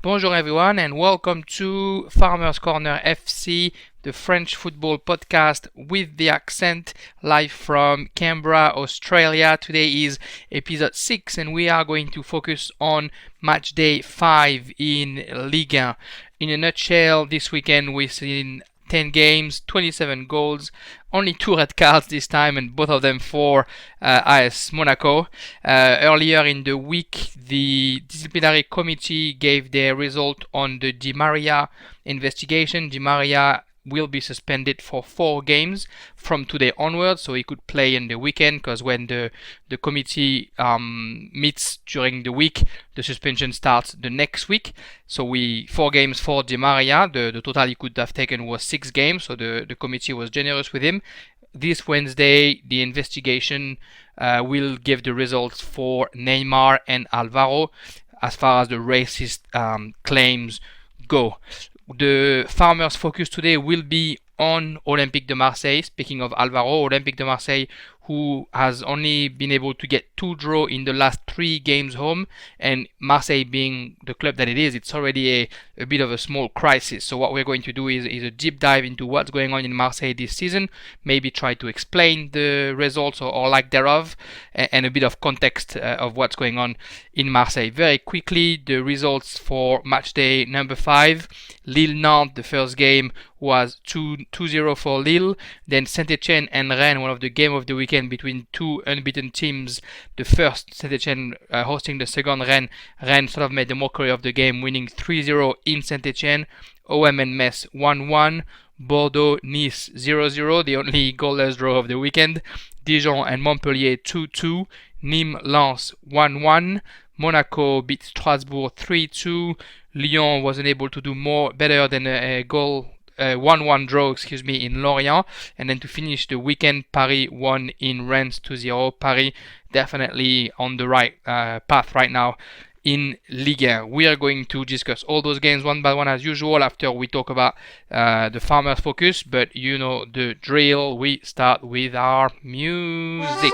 Bonjour everyone and welcome to Farmers Corner FC, the French football podcast with the accent, live from Canberra, Australia. Today is episode 6 and we are going to focus on Matchday 5 in Ligue 1. In a nutshell, this weekend we've seen 10 games, 27 goals, only 2 red cards this time, and both of them for AS Monaco. Earlier in the week, the Disciplinary committee gave their result on the Di Maria investigation. Di Maria will be suspended for 4 games from today onwards, so he could play in the weekend, because when the committee meets during the week, the suspension starts the next week. So 4 games for Di Maria. The total he could have taken was 6 games, so the committee was generous with him. This Wednesday, the investigation will give the results for Neymar and Alvaro as far as the racist claims go. The Farmers' focus today will be on Olympique de Marseille. Speaking of Alvaro, Olympique de Marseille, who has only been able to get 2 draws in the last 3 games home, and Marseille being the club that it is, it's already a bit of a small crisis. So what we're going to do is a deep dive into what's going on in Marseille this season, maybe try to explain the results or lack thereof, and a bit of context of what's going on in Marseille. Very quickly, the results for matchday number 5. Lille-Nantes, the first game was 2-0 for Lille. Then St-Etienne and Rennes, one of the game of the weekend between 2 unbeaten teams. The first, St-Etienne hosting the second, Rennes. Rennes sort of made the mockery of the game, winning 3-0 in St-Etienne. OM and Metz 1-1. Bordeaux, Nice 0-0, the only goalless draw of the weekend. Dijon and Montpellier 2-2. Nimes, Lens 1-1. Monaco beat Strasbourg 3-2. Lyon wasn't able to do better than a 1-1 draw, in Lorient. And then to finish the weekend, Paris won in Rennes 2-0. Paris definitely on the right path right now in Ligue 1. We are going to discuss all those games one by one as usual after we talk about the Farmers' focus. But you know the drill. We start with our music.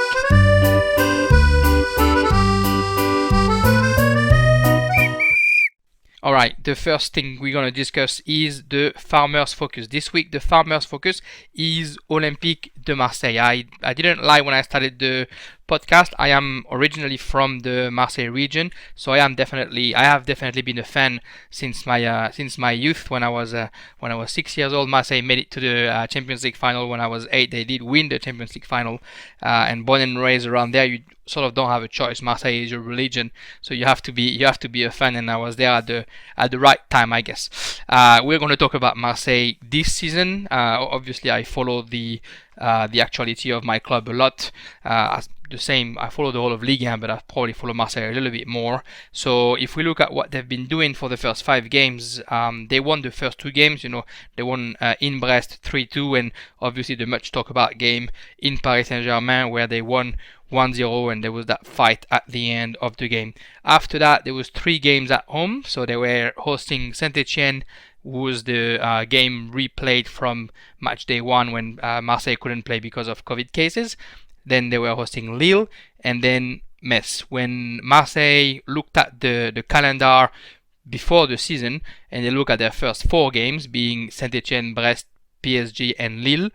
Alright, the first thing we're going to discuss is the Farmers' focus. This week, the Farmers' focus is Olympique de Marseille. I didn't lie when I started the podcast. I am originally from the Marseille region, so I have definitely been a fan since my youth. When I was 6 years old, Marseille made it to the Champions League final. When I was 8, they did win the Champions League final. And born and raised around there, you sort of don't have a choice. Marseille is your religion, so you have to be a fan. And I was there at the right time, I guess. We're going to talk about Marseille this season. Obviously, I follow the actuality of my club a lot. I follow the whole of Ligue 1, but I probably follow Marseille a little bit more. So if we look at what they've been doing for the first 5 games, they won the first 2 games. They won in Brest 3-2, and obviously the much talked about game in Paris Saint-Germain where they won 1-0, and there was that fight at the end of the game. After that, there was 3 games at home. So they were hosting St-Etienne, was the game replayed from matchday 1 when Marseille couldn't play because of COVID cases. Then they were hosting Lille, and then Metz. When Marseille looked at the calendar before the season, and they look at their first 4 games, being Saint-Etienne, Brest, PSG, and Lille,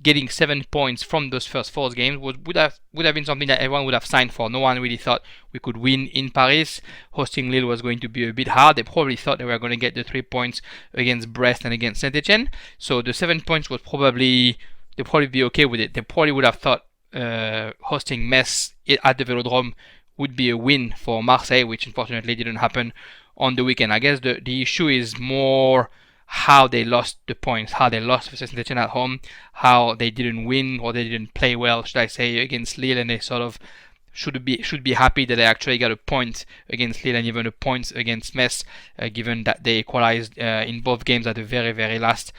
getting 7 points from those first 4 games would have been something that everyone would have signed for. No one really thought we could win in Paris. Hosting Lille was going to be a bit hard. They probably thought they were going to get the 3 points against Brest and against Saint-Etienne. So the 7 points they'd probably be okay with it. They probably would have thought hosting Metz at the Velodrome would be a win for Marseille, which unfortunately didn't happen on the weekend. I guess the issue is more how they lost the points, how they lost versus St-Etienne at home, how they didn't win or they didn't play well, should I say, against Lille, and they sort of should be happy that they actually got a point against Lille and even a point against Metz, given that they equalized in both games at the very, very last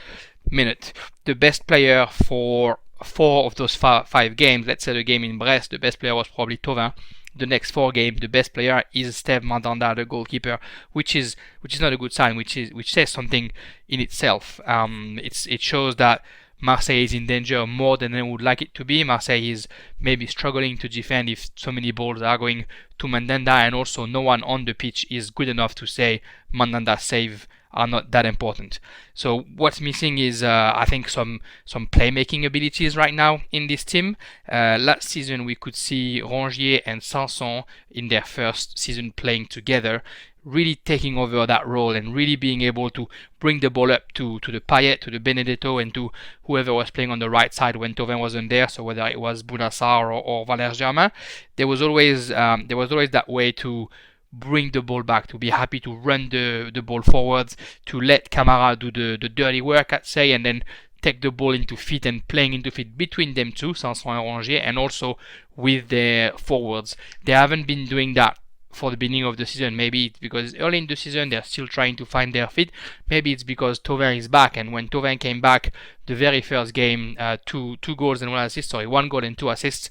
minute. The best player for 4 of those 5 games, let's say the game in Brest, the best player was probably Thauvin. The next 4 games, the best player is Steve Mandanda, the goalkeeper, which is not a good sign, which says something in itself. It shows that Marseille is in danger more than they would like it to be. Marseille is maybe struggling to defend if so many balls are going to Mandanda, and also no one on the pitch is good enough to say Mandanda's save are not that important. So what's missing is I think some playmaking abilities right now in this team. Last season we could see Rongier and Sanson in their first season playing together, really taking over that role and really being able to bring the ball up to the Payet, to the Benedetto, and to whoever was playing on the right side when Thauvin wasn't there. So whether it was Bounassar or Valère Germain, there was always that way to bring the ball back, to be happy to run the ball forwards, to let Camara do the dirty work, I'd say, and then take the ball into feet and playing into feet between them two, Sanson and Rongier, and also with their forwards. They haven't been doing that for the beginning of the season. Maybe it's because early in the season they're still trying to find their feet. Maybe it's because Thauvin is back, and when Thauvin came back the very first game, two goals and 1 goal and 2 assists,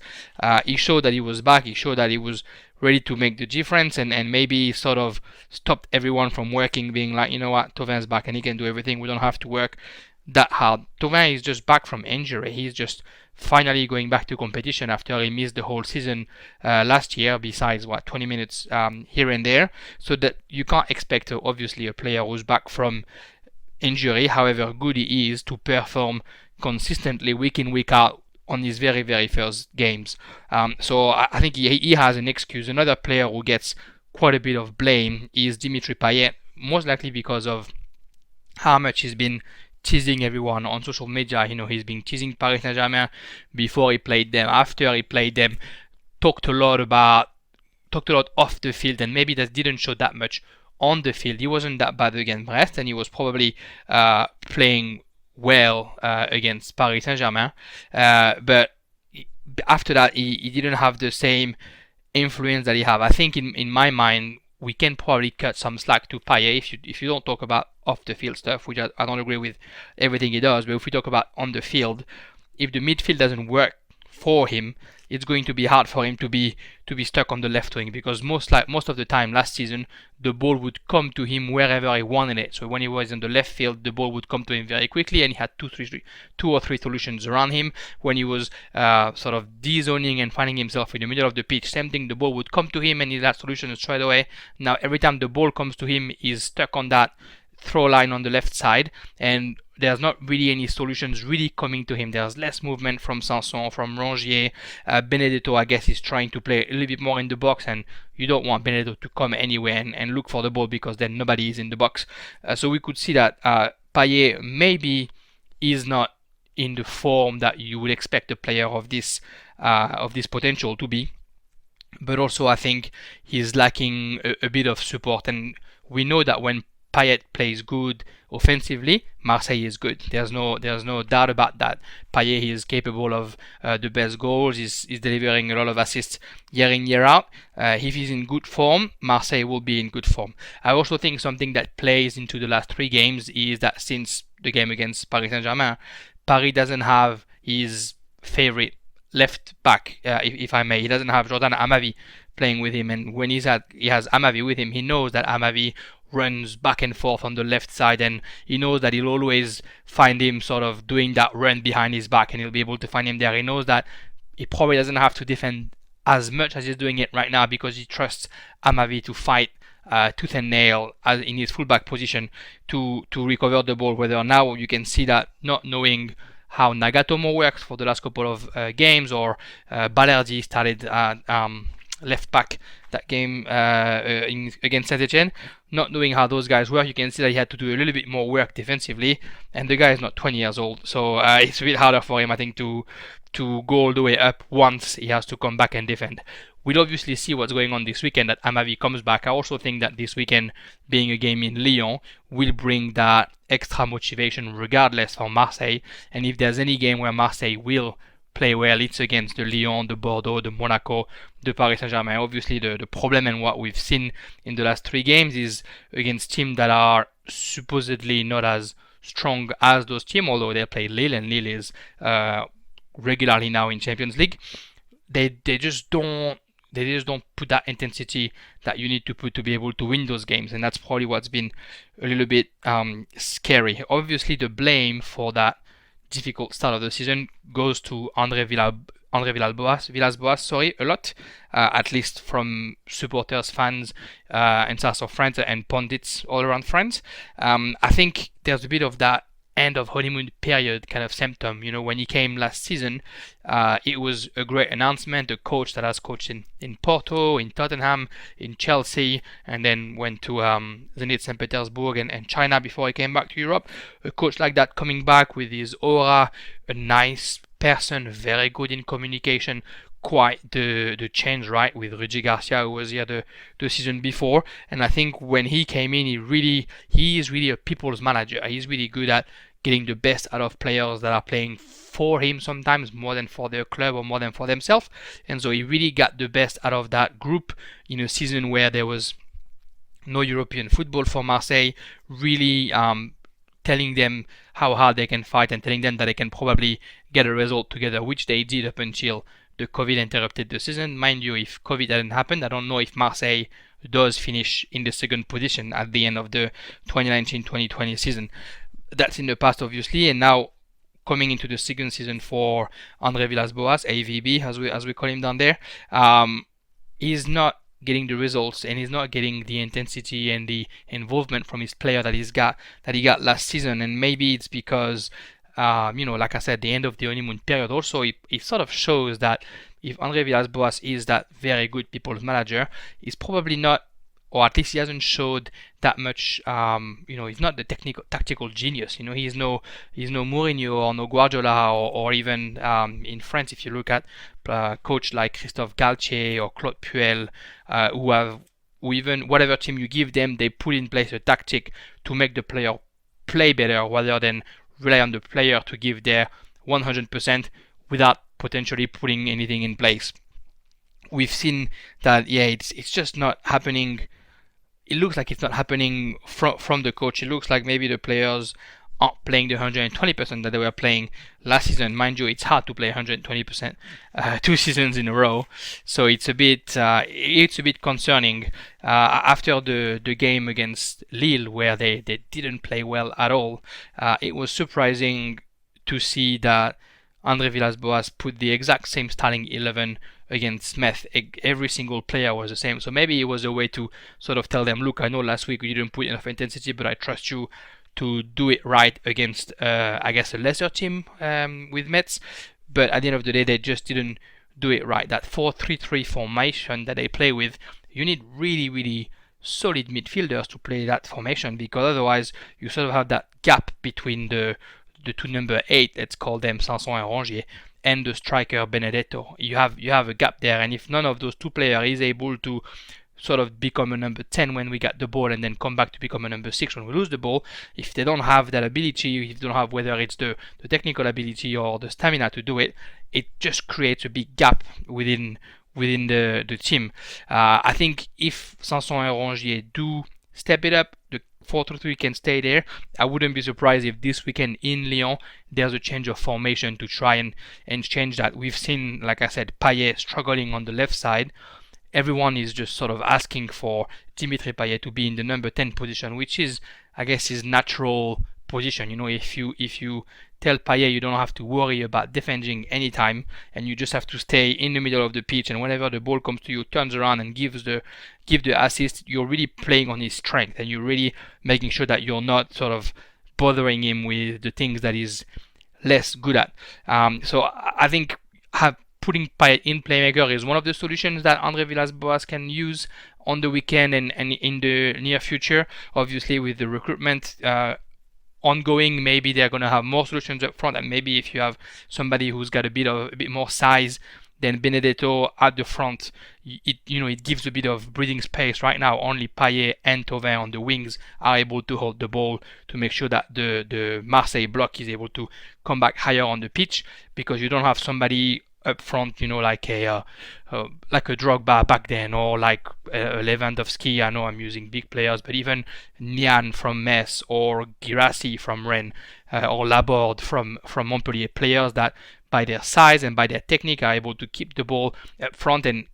he showed that he was back. He showed that he was ready to make the difference, and maybe sort of stopped everyone from working, being like, you know what, Tauvin's back and he can do everything, we don't have to work that hard. Thauvin is just back from injury. He's just finally going back to competition after he missed the whole season last year, besides 20 minutes here and there. So that you can't expect obviously a player who's back from injury, however good he is, to perform consistently week in week out on his very, very first games. So I think he has an excuse. Another player who gets quite a bit of blame is Dimitri Payet, most likely because of how much he's been teasing everyone on social media. You know, he's been teasing Paris Saint-Germain before he played them, after he played them, talked a lot off the field, and maybe that didn't show that much on the field. He wasn't that bad against Brest, and he was probably playing well against Paris Saint-Germain, but after that he didn't have the same influence that he had. I think in my mind we can probably cut some slack to Payet if you don't talk about off the field stuff, which I don't agree with everything he does, but if we talk about on the field, if the midfield doesn't work for him, it's going to be hard for him to be stuck on the left wing, because most of the time last season the ball would come to him wherever he wanted it. So when he was in the left field, the ball would come to him very quickly, and he had two or three solutions around him. When he was sort of de-zoning and finding himself in the middle of the pitch, same thing, the ball would come to him and he had solutions straight away. Now every time the ball comes to him, he's stuck on that throw line on the left side, and there's not really any solutions really coming to him. There's less movement from Sanson, from Rongier. Benedetto, I guess, is trying to play a little bit more in the box, and you don't want Benedetto to come anywhere and look for the ball, because then nobody is in the box. So we could see that Payet maybe is not in the form that you would expect a player of this potential to be. But also I think he's lacking a bit of support, and we know that when Payet plays good offensively, Marseille is good. There's no doubt about that. Payet is capable of the best goals. He's delivering a lot of assists year in, year out. If he's in good form, Marseille will be in good form. I also think something that plays into the last 3 games is that since the game against Paris Saint-Germain, Paris doesn't have his favorite left back, if I may. He doesn't have Jordan Amavi playing with him, and when he has Amavi with him, he knows that Amavi runs back and forth on the left side, and he knows that he'll always find him sort of doing that run behind his back, and he'll be able to find him there. He knows that he probably doesn't have to defend as much as he's doing it right now, because he trusts Amavi to fight tooth and nail as in his fullback position to recover the ball. Whether now you can see that, not knowing how Nagatomo works for the last couple of games, or Balerdi started left back that game against St-Etienne, not knowing how those guys work, you can see that he had to do a little bit more work defensively, and the guy is not 20 years old, so it's a bit harder for him, I think, to go all the way up once he has to come back and defend. We'll obviously see what's going on this weekend, that Amavi comes back. I also think that this weekend, being a game in Lyon, will bring that extra motivation regardless for Marseille, and if there's any game where Marseille will play well, it's against the Lyon, the Bordeaux, the Monaco, the Paris Saint-Germain. Obviously the problem and what we've seen in the last 3 games is against teams that are supposedly not as strong as those teams, although they play Lille, and Lille is regularly now in Champions League. They just don't put that intensity that you need to put to be able to win those games, and that's probably what's been a little bit scary. Obviously the blame for that difficult start of the season goes to Andre Villas-Boas, a lot, at least from supporters, fans, and sort of friends and pundits all around France. I think there's a bit of that end of honeymoon period kind of symptom. When he came last season, it was a great announcement. A coach that has coached in Porto, in Tottenham, in Chelsea, and then went to Zenit St. Petersburg and China before he came back to Europe. A coach like that coming back with his aura, a nice person, very good in communication. Quite the change, right, with Rudy Garcia, who was here the season before. And I think when he came in, he is really a people's manager. He's really good at getting the best out of players that are playing for him, sometimes more than for their club or more than for themselves. And so he really got the best out of that group in a season where there was no European football for Marseille, really telling them how hard they can fight and telling them that they can probably get a result together, which they did up until the COVID interrupted the season. Mind you, if COVID hadn't happened, I don't know if Marseille does finish in the second position at the end of the 2019-2020 season. That's in the past, obviously, and now coming into the second season for Andre Villas-Boas, AVB, as we call him down there, he's not getting the results and he's not getting the intensity and the involvement from his player that he got last season. And maybe it's because like I said, the end of the honeymoon period also, it sort of shows that if Andre Villas-Boas is that very good people's manager, he's probably not, or at least he hasn't showed that much. He's not the tactical genius. He's no Mourinho or no Guardiola or even in France, if you look at coach like Christophe Galtier or Claude Puel, who even whatever team you give them, they put in place a tactic to make the player play better rather than rely on the player to give their 100% without potentially putting anything in place. We've seen that, it's just not happening. It looks like it's not happening from the coach. It looks like maybe the players aren't playing the 120% that they were playing last season. Mind you, it's hard to play 120% 2 seasons in a row. So it's a bit concerning. After the game against Lille, where they didn't play well at all, it was surprising to see that Andre Villas-Boas put the exact same starting 11 against Metz. Every single player was the same. So maybe it was a way to sort of tell them, look, I know last week you didn't put enough intensity, but I trust you to do it right against, I guess, a lesser team with Metz. But at the end of the day, they just didn't do it right. That 4-3-3 formation that they play with, you need really, really solid midfielders to play that formation, because otherwise you sort of have that gap between the two number 8, let's call them Sanson and Rongier, and the striker Benedetto. You have a gap there, and if none of those two players is able to sort of become a number 10 when we get the ball and then come back to become a number 6 when we lose the ball, if they don't have that ability, if they don't have whether it's the technical ability or the stamina to do it, it just creates a big gap within the team. I think if Sanson and Rongier do step it up, the 4-3-3 can stay there. I wouldn't be surprised if this weekend in Lyon there's a change of formation to try and change that. We've seen, like I said, Payet struggling on the left side. Everyone is just sort of asking for Dimitri Payet to be in the number 10 position, which is, I guess, his natural position. If you tell Payet you don't have to worry about defending anytime and you just have to stay in the middle of the pitch, and whenever the ball comes to you, turns around and give the assist, you're really playing on his strength and you're really making sure that you're not sort of bothering him with the things that he's less good at. So I think putting Payet in playmaker is one of the solutions that Andre Villas-Boas can use on the weekend and in the near future. Obviously, with the recruitment ongoing, maybe they're going to have more solutions up front, and maybe if you have somebody who's got a bit more size than Benedetto at the front, it gives a bit of breathing space. Right now, only Payet and Thauvin on the wings are able to hold the ball to make sure that the Marseille block is able to come back higher on the pitch, because you don't have somebody up front, like a Drogba back then, or like a Lewandowski. I know I'm using big players, but even Nian from Metz, or Girassi from Rennes, or Laborde from Montpellier, players that by their size and by their technique are able to keep the ball up front and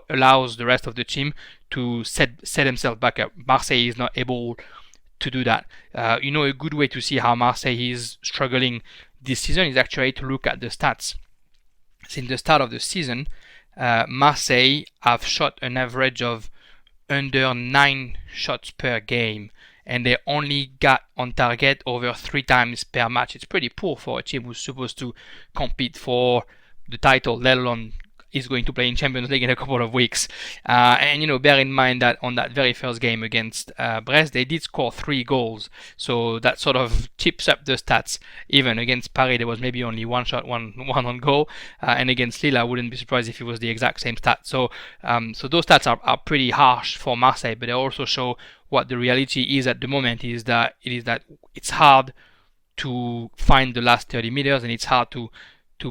allows the rest of the team to set themselves back up. Marseille is not able to do that. A good way to see how Marseille is struggling this season is actually to look at the stats. Since the start of the season, Marseille have shot an average of under 9 shots per game, and they only got on target over 3 times per match. It's pretty poor for a team who's supposed to compete for the title, let alone is going to play in Champions League in a couple of weeks. And bear in mind that on that very first game against Brest, they did score 3 goals. So that sort of chips up the stats. Even against Paris, there was maybe only one shot, one on goal. And against Lille, I wouldn't be surprised if it was the exact same stat. So those stats are pretty harsh for Marseille, but they also show what the reality is at the moment. Is that it's hard to find the last 30 meters, and it's hard to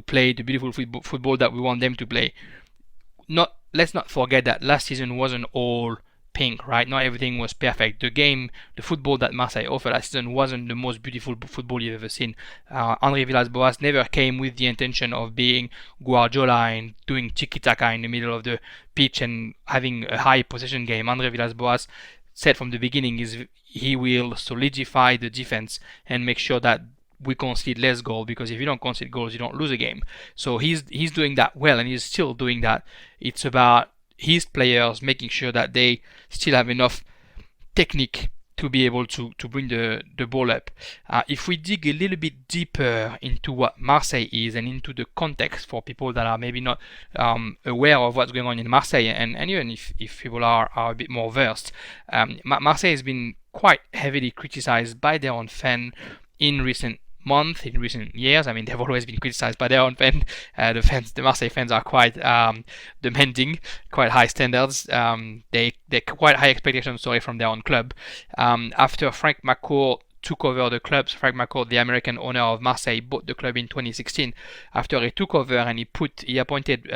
play the beautiful football that we want them to play. Let's not forget that last season wasn't all pink, right? Not everything was perfect. The football that Marseille offered last season wasn't the most beautiful football you've ever seen. André Villas-Boas never came with the intention of being Guardiola and doing tiki-taka in the middle of the pitch and having a high possession game. André Villas-Boas said from the beginning he will solidify the defense and make sure that we concede less goals, because if you don't concede goals, you don't lose a game. So he's doing that well, and he's still doing that. It's about his players making sure that they still have enough technique to be able to bring the ball up. If we dig a little bit deeper into what Marseille is and into the context for people that are maybe not aware of what's going on in Marseille, and even if people are a bit more versed, Marseille has been quite heavily criticized by their own fan in recent years. I mean, they've always been criticized by their own fans. The Marseille fans are quite demanding, quite high standards. They quite high expectations, from their own club. After Frank McCourt took over the club, Frank McCourt, the American owner of Marseille, bought the club in 2016. After he took over and he appointed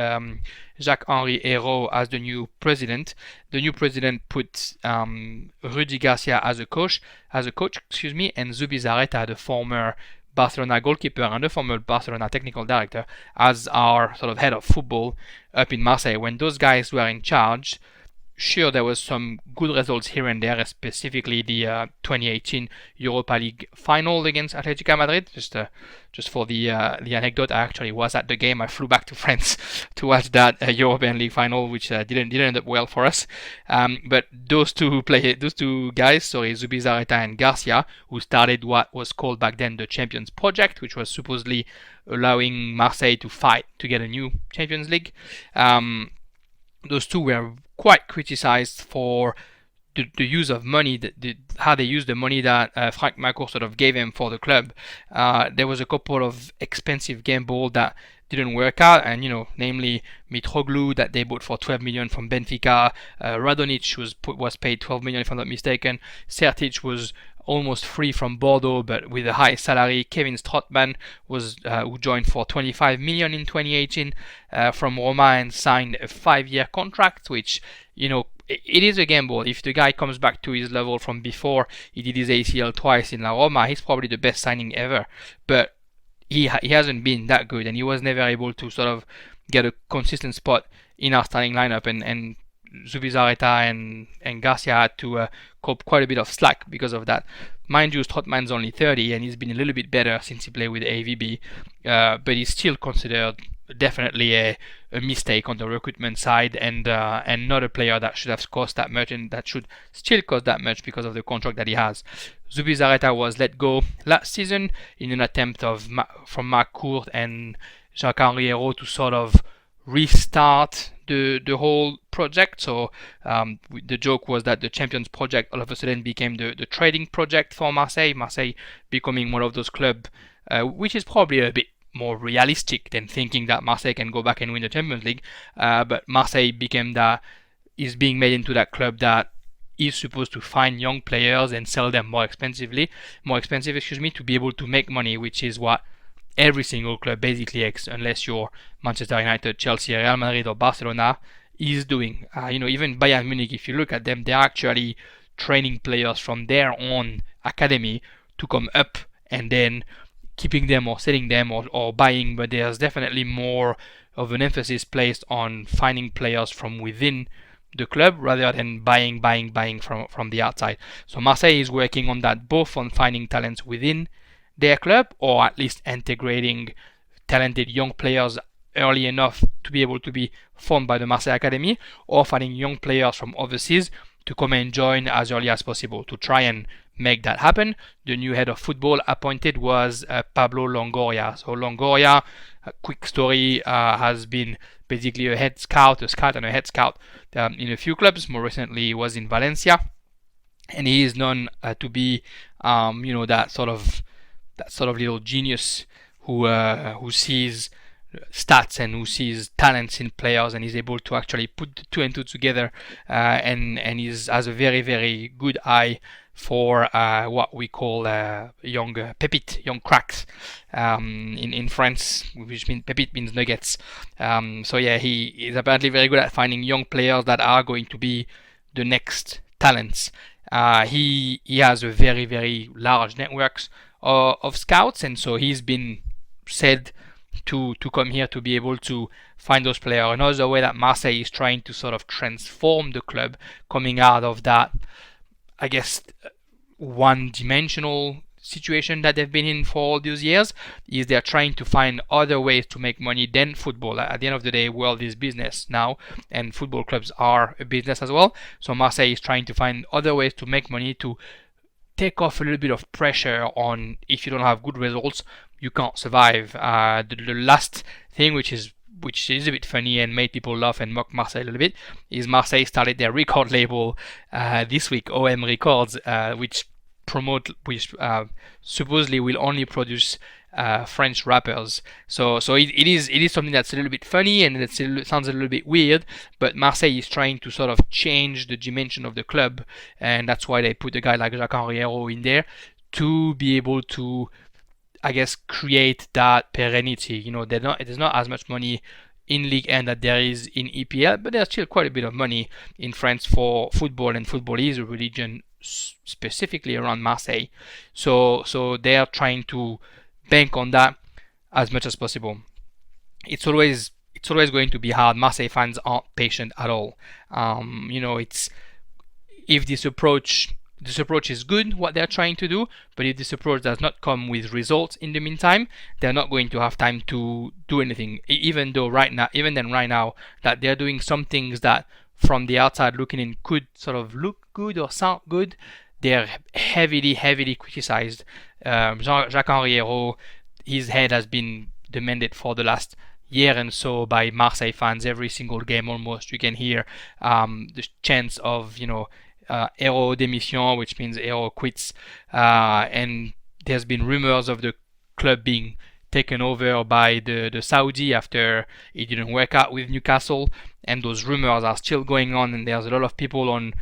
Jacques-Henri Hérault as the new president. The new president put Rudy Garcia as a coach, and Zubizarreta, the former Barcelona goalkeeper and the former Barcelona technical director, as our sort of head of football up in Marseille. When those guys were in charge, sure, there was some good results here and there, specifically the 2018 Europa League final against Atletico Madrid. Just for the anecdote, I actually was at the game. I flew back to France to watch that European League final, which didn't end up well for us. But those two guys, Zubizarreta and Garcia, who started what was called back then the Champions Project, which was supposedly allowing Marseille to fight to get a new Champions League. Those two were quite criticized for the use of money, how they used the money that Frank McCourt sort of gave him for the club. There was a couple of expensive game ball that didn't work out, and namely Mitroglou that they bought for 12 million from Benfica. Radonjic was paid 12 million if I'm not mistaken. Sertic was almost free from Bordeaux, but with a high salary. Kevin Strootman who joined for 25 million in 2018 from Roma and signed a 5-year contract, which it is a gamble. If the guy comes back to his level from before he did his ACL twice in La Roma, he's probably the best signing ever. But he hasn't been that good, and he was never able to sort of get a consistent spot in our starting lineup, and Zubizarreta and Garcia had to cope quite a bit of slack because of that. Mind you, Strootman's only 30 and he's been a little bit better since he played with AVB, but he's still considered definitely a mistake on the recruitment side, and not a player that should have cost that much and that should still cost that much because of the contract that he has. Zubizarreta was let go last season in an attempt from McCourt and Jacques-Henri Hérault to sort of restart the whole project. So the joke was that the Champions Project all of a sudden became the trading project for Marseille becoming one of those clubs which is probably a bit more realistic than thinking that Marseille can go back and win the Champions League, but Marseille is being made into that club that is supposed to find young players and sell them more expensive, to be able to make money, which is what every single club basically, unless you're Manchester United, Chelsea, Real Madrid or Barcelona, is doing. Even Bayern Munich, if you look at them, they're actually training players from their own academy to come up and then keeping them or selling them or buying, but there's definitely more of an emphasis placed on finding players from within the club rather than buying from the outside. So Marseille is working on that, both on finding talents within their club, or at least integrating talented young players early enough to be able to be formed by the Marseille Academy, or finding young players from overseas to come and join as early as possible to try and make that happen. The new head of football appointed was Pablo Longoria. So Longoria, a quick story, has been basically a scout and a head scout in a few clubs. More recently, he was in Valencia, and he is known to be, that sort of little genius who sees stats and who sees talents in players and is able to actually put the two and two together, and has a very, very good eye for what we call young pépites, young cracks in France, which means pépite means nuggets. So yeah, he is apparently very good at finding young players that are going to be the next talents. He has a very, very large networks of scouts, and so he's been said to come here to be able to find those players. Another way that Marseille is trying to sort of transform the club, coming out of that, I guess, one-dimensional situation that they've been in for all these years, is they're trying to find other ways to make money than football. At the end of the day, world is business now, and football clubs are a business as well. So Marseille is trying to find other ways to make money, to take off a little bit of pressure on, if you don't have good results, you can't survive. The last thing, which is a bit funny and made people laugh and mock Marseille a little bit, is Marseille started their record label this week, OM Records, which supposedly will only produce French rappers. So it is something that's a little bit funny, and it sounds a little bit weird, but Marseille is trying to sort of change the dimension of the club, and that's why they put a guy like Jacques-Henri Hérault in there to be able to, I guess, create that perennity. There's not as much money in Ligue 1 that there is in EPL, but there's still quite a bit of money in France for football, and football is a religion specifically around Marseille. So they are trying to bank on that as much as possible. It's always going to be hard. Marseille fans aren't patient at all. It's, if this approach is good, what they're trying to do, but if this approach does not come with results in the meantime, they're not going to have time to do anything. Even right now, that they're doing some things that from the outside looking in could sort of look good or sound good, they're heavily criticized. Jacques-Henri Hérault, his head has been demanded for the last year and so by Marseille fans. Every single game almost you can hear the chants of Hérault démission, which means Hérault quits, and there's been rumors of the club being taken over by the Saudi after it didn't work out with Newcastle, and those rumors are still going on, and there's a lot of people on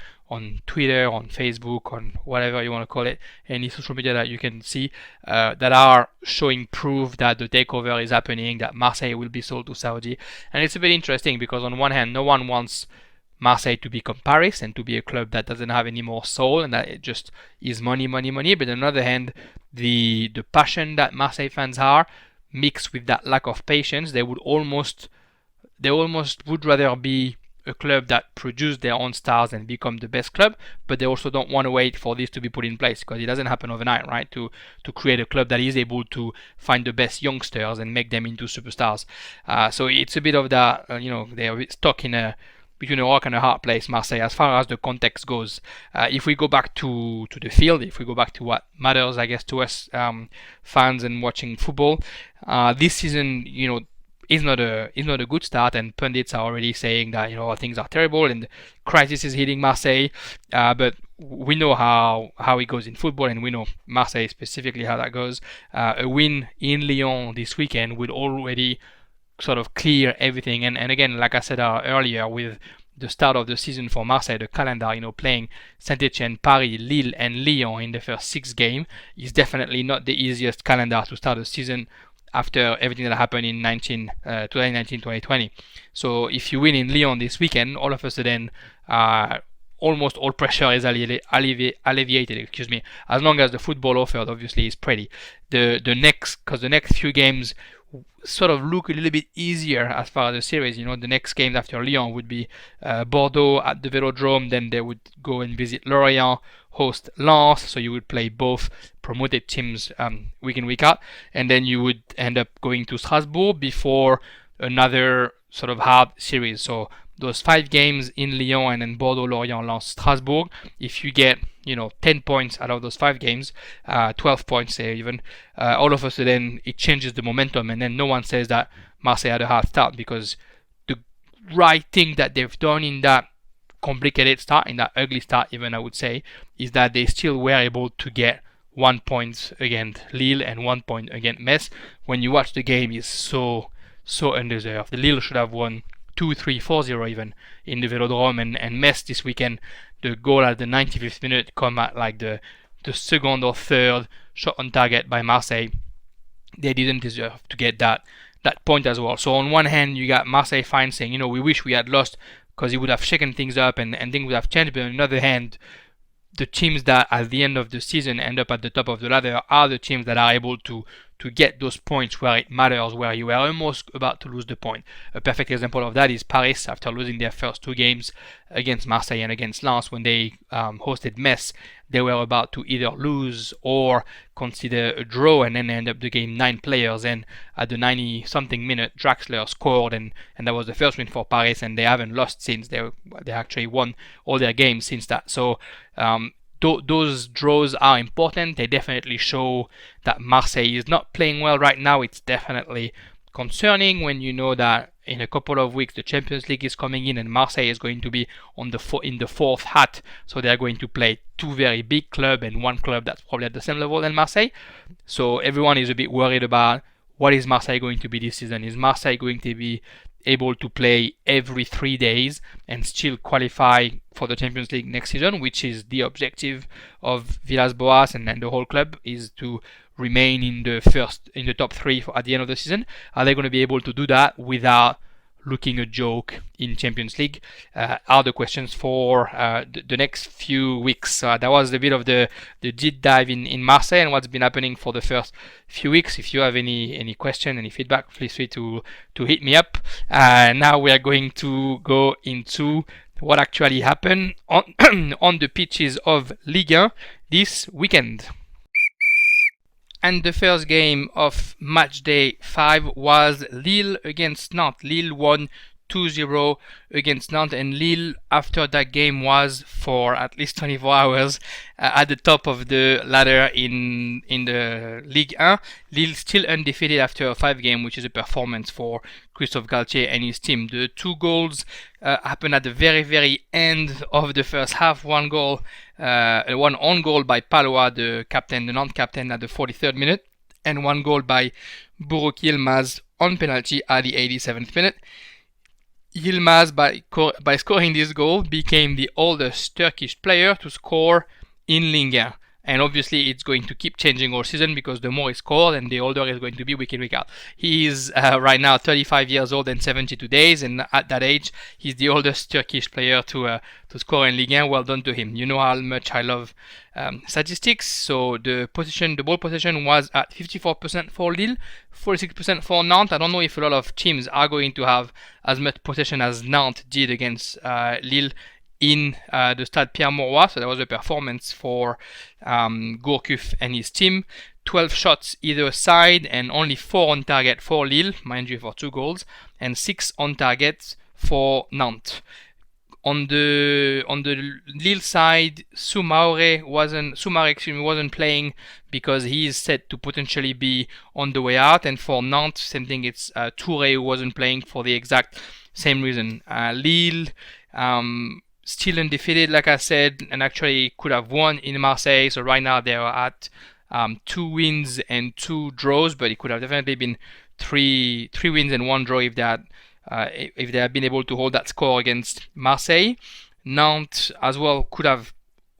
Twitter, on Facebook, on whatever you want to call it, any social media that you can see, that are showing proof that the takeover is happening, that Marseille will be sold to Saudi. And it's a bit interesting because on one hand, no one wants Marseille to become Paris and to be a club that doesn't have any more soul and that it just is money. But on the other hand, the passion that Marseille fans are mixed with that lack of patience, they almost would rather be a club that produce their own stars and become the best club, but they also don't want to wait for this to be put in place, because it doesn't happen overnight, right? To create a club that is able to find the best youngsters and make them into superstars. So it's a bit of that, they're stuck in between a rock and a hard place, Marseille, as far as the context goes. If we go back to the field, if we go back to what matters, I guess, to us fans and watching football, this season, is not a good start, and pundits are already saying that things are terrible and the crisis is hitting Marseille. But we know how it goes in football, and we know Marseille specifically how that goes. A win in Lyon this weekend would already sort of clear everything. And again, like I said earlier, with the start of the season for Marseille, the calendar, playing St-Etienne, Paris, Lille and Lyon in the first 6 games is definitely not the easiest calendar to start a season after everything that happened in 2019-2020. So if you win in Lyon this weekend, all of a sudden almost all pressure is alleviated, as long as the football offered obviously is pretty. The next few games sort of look a little bit easier as far as the series. The next games after Lyon would be Bordeaux at the Velodrome, then they would go and visit Lorient, host Lens, so you would play both promoted teams week in, week out, and then you would end up going to Strasbourg before another sort of hard series. So those 5 games in Lyon and then Bordeaux, Lorient, Lens, Strasbourg, if you get 10 points out of those 5 games, 12 points say even, all of a sudden it changes the momentum, and then no one says that Marseille had a hard start, because the right thing that they've done in that complicated start, in that ugly start even I would say, is that they still were able to get 1 point against Lille and 1 point against Metz. When you watch the game, it's so undeserved. The Lille should have won 2-3, 4-0 even in the Velodrome, and Metz this weekend, the goal at the 95th minute come at like the second or third shot on target by Marseille. They didn't deserve to get that point as well. So on one hand, you got Marseille fans saying, we wish we had lost because it would have shaken things up and things would have changed. But on the other hand, the teams that at the end of the season end up at the top of the ladder are the teams that are able to get those points where it matters, where you were almost about to lose the point. A perfect example of that is Paris, after losing their first 2 games against Marseille and against Lens. When they hosted Metz, they were about to either lose or consider a draw, and then end up the game 9 players, and at the 90-something minute Draxler scored, and that was the first win for Paris, and they haven't lost since. They actually won all their games since that. So those draws are important. They definitely show that Marseille is not playing well right now. It's definitely concerning when you know that in a couple of weeks the Champions League is coming in and Marseille is going to be in the 4th hat. So they are going to play 2 very big clubs and 1 club that's probably at the same level than Marseille. So everyone is a bit worried about what is Marseille going to be this season. Is Marseille going to be able to play every 3 days and still qualify for the Champions League next season, which is the objective of Villas-Boas and the whole club, is to remain in the top 3 at the end of the season? Are they going to be able to do that without looking a joke in Champions League? Are the questions for the next few weeks. That was a bit of the deep dive in Marseille and what's been happening for the first few weeks. If you have any question, any feedback, please feel free to hit me up. Now we are going to go into what actually happened on on the pitches of Ligue this weekend. And the first game of Matchday 5 was Lille against Nantes. Lille won 2-0 against Nantes, and Lille after that game was for at least 24 hours at the top of the ladder in the Ligue 1. Lille still undefeated after 5 games, which is a performance for Christophe Galtier and his team. The 2 goals happened at the very, very end of the first half. One own goal by Palois, the Nantes captain, at the 43rd minute, and 1 goal by Burak Yilmaz on penalty at the 87th minute. Yilmaz, by scoring this goal, became the oldest Turkish player to score in Ligue 1. And obviously it's going to keep changing all season, because the more he scores and the older he's going to be week in, week out. He is right now 35 years old and 72 days, and at that age he's the oldest Turkish player to score in Ligue 1. Well done to him. You know how much I love statistics. So the ball possession was at 54% for Lille, 46% for Nantes. I don't know if a lot of teams are going to have as much possession as Nantes did against Lille in the Stade Pierre-Mauroy. So that was a performance for Gourcuff and his team. 12 shots either side and only 4 on target for Lille, mind you, for 2 goals, and 6 on target for Nantes. On the Lille side, Soumaré wasn't playing because he is said to potentially be on the way out. And for Nantes, same thing. It's Touré who wasn't playing for the exact same reason. Lille still undefeated, like I said, and actually could have won in Marseille. So right now they are at 2 wins and 2 draws, but it could have definitely been 3 wins and 1 draw if they had been able to hold that score against Marseille. Nantes as well could have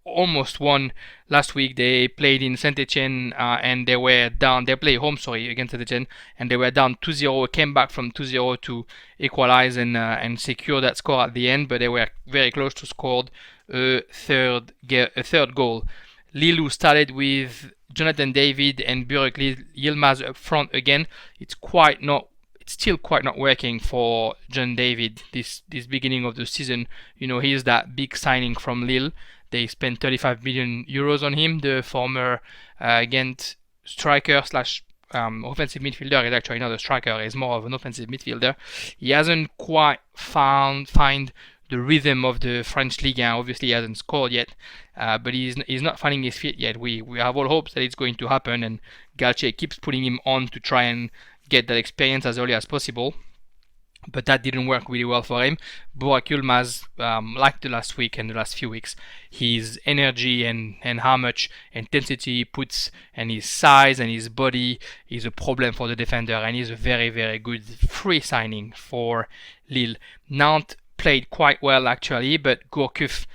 almost won last week. They played in St-Etienne and they were down. They played home, against St-Etienne, and they were down 2-0. Came back from 2-0 to equalize and secure that score at the end, but they were very close to score a third goal. Lille, who started with Jonathan David and Burekli Yilmaz up front again, it's still quite not working for John David this beginning of the season. He is that big signing from Lille. They spent 35 million euros on him. The former Ghent striker slash offensive midfielder is actually not a striker, he's more of an offensive midfielder. He hasn't quite find the rhythm of the French Ligue 1. Obviously he hasn't scored yet, but he's not finding his feet yet. We have all hopes that it's going to happen, and Galtier keeps putting him on to try and get that experience as early as possible. But that didn't work really well for him. Burak Yilmaz, like the last week and the last few weeks, his energy and how much intensity he puts and his size and his body is a problem for the defender, and he's a very, very good free signing for Lille. Nantes played quite well actually, but Gourcuff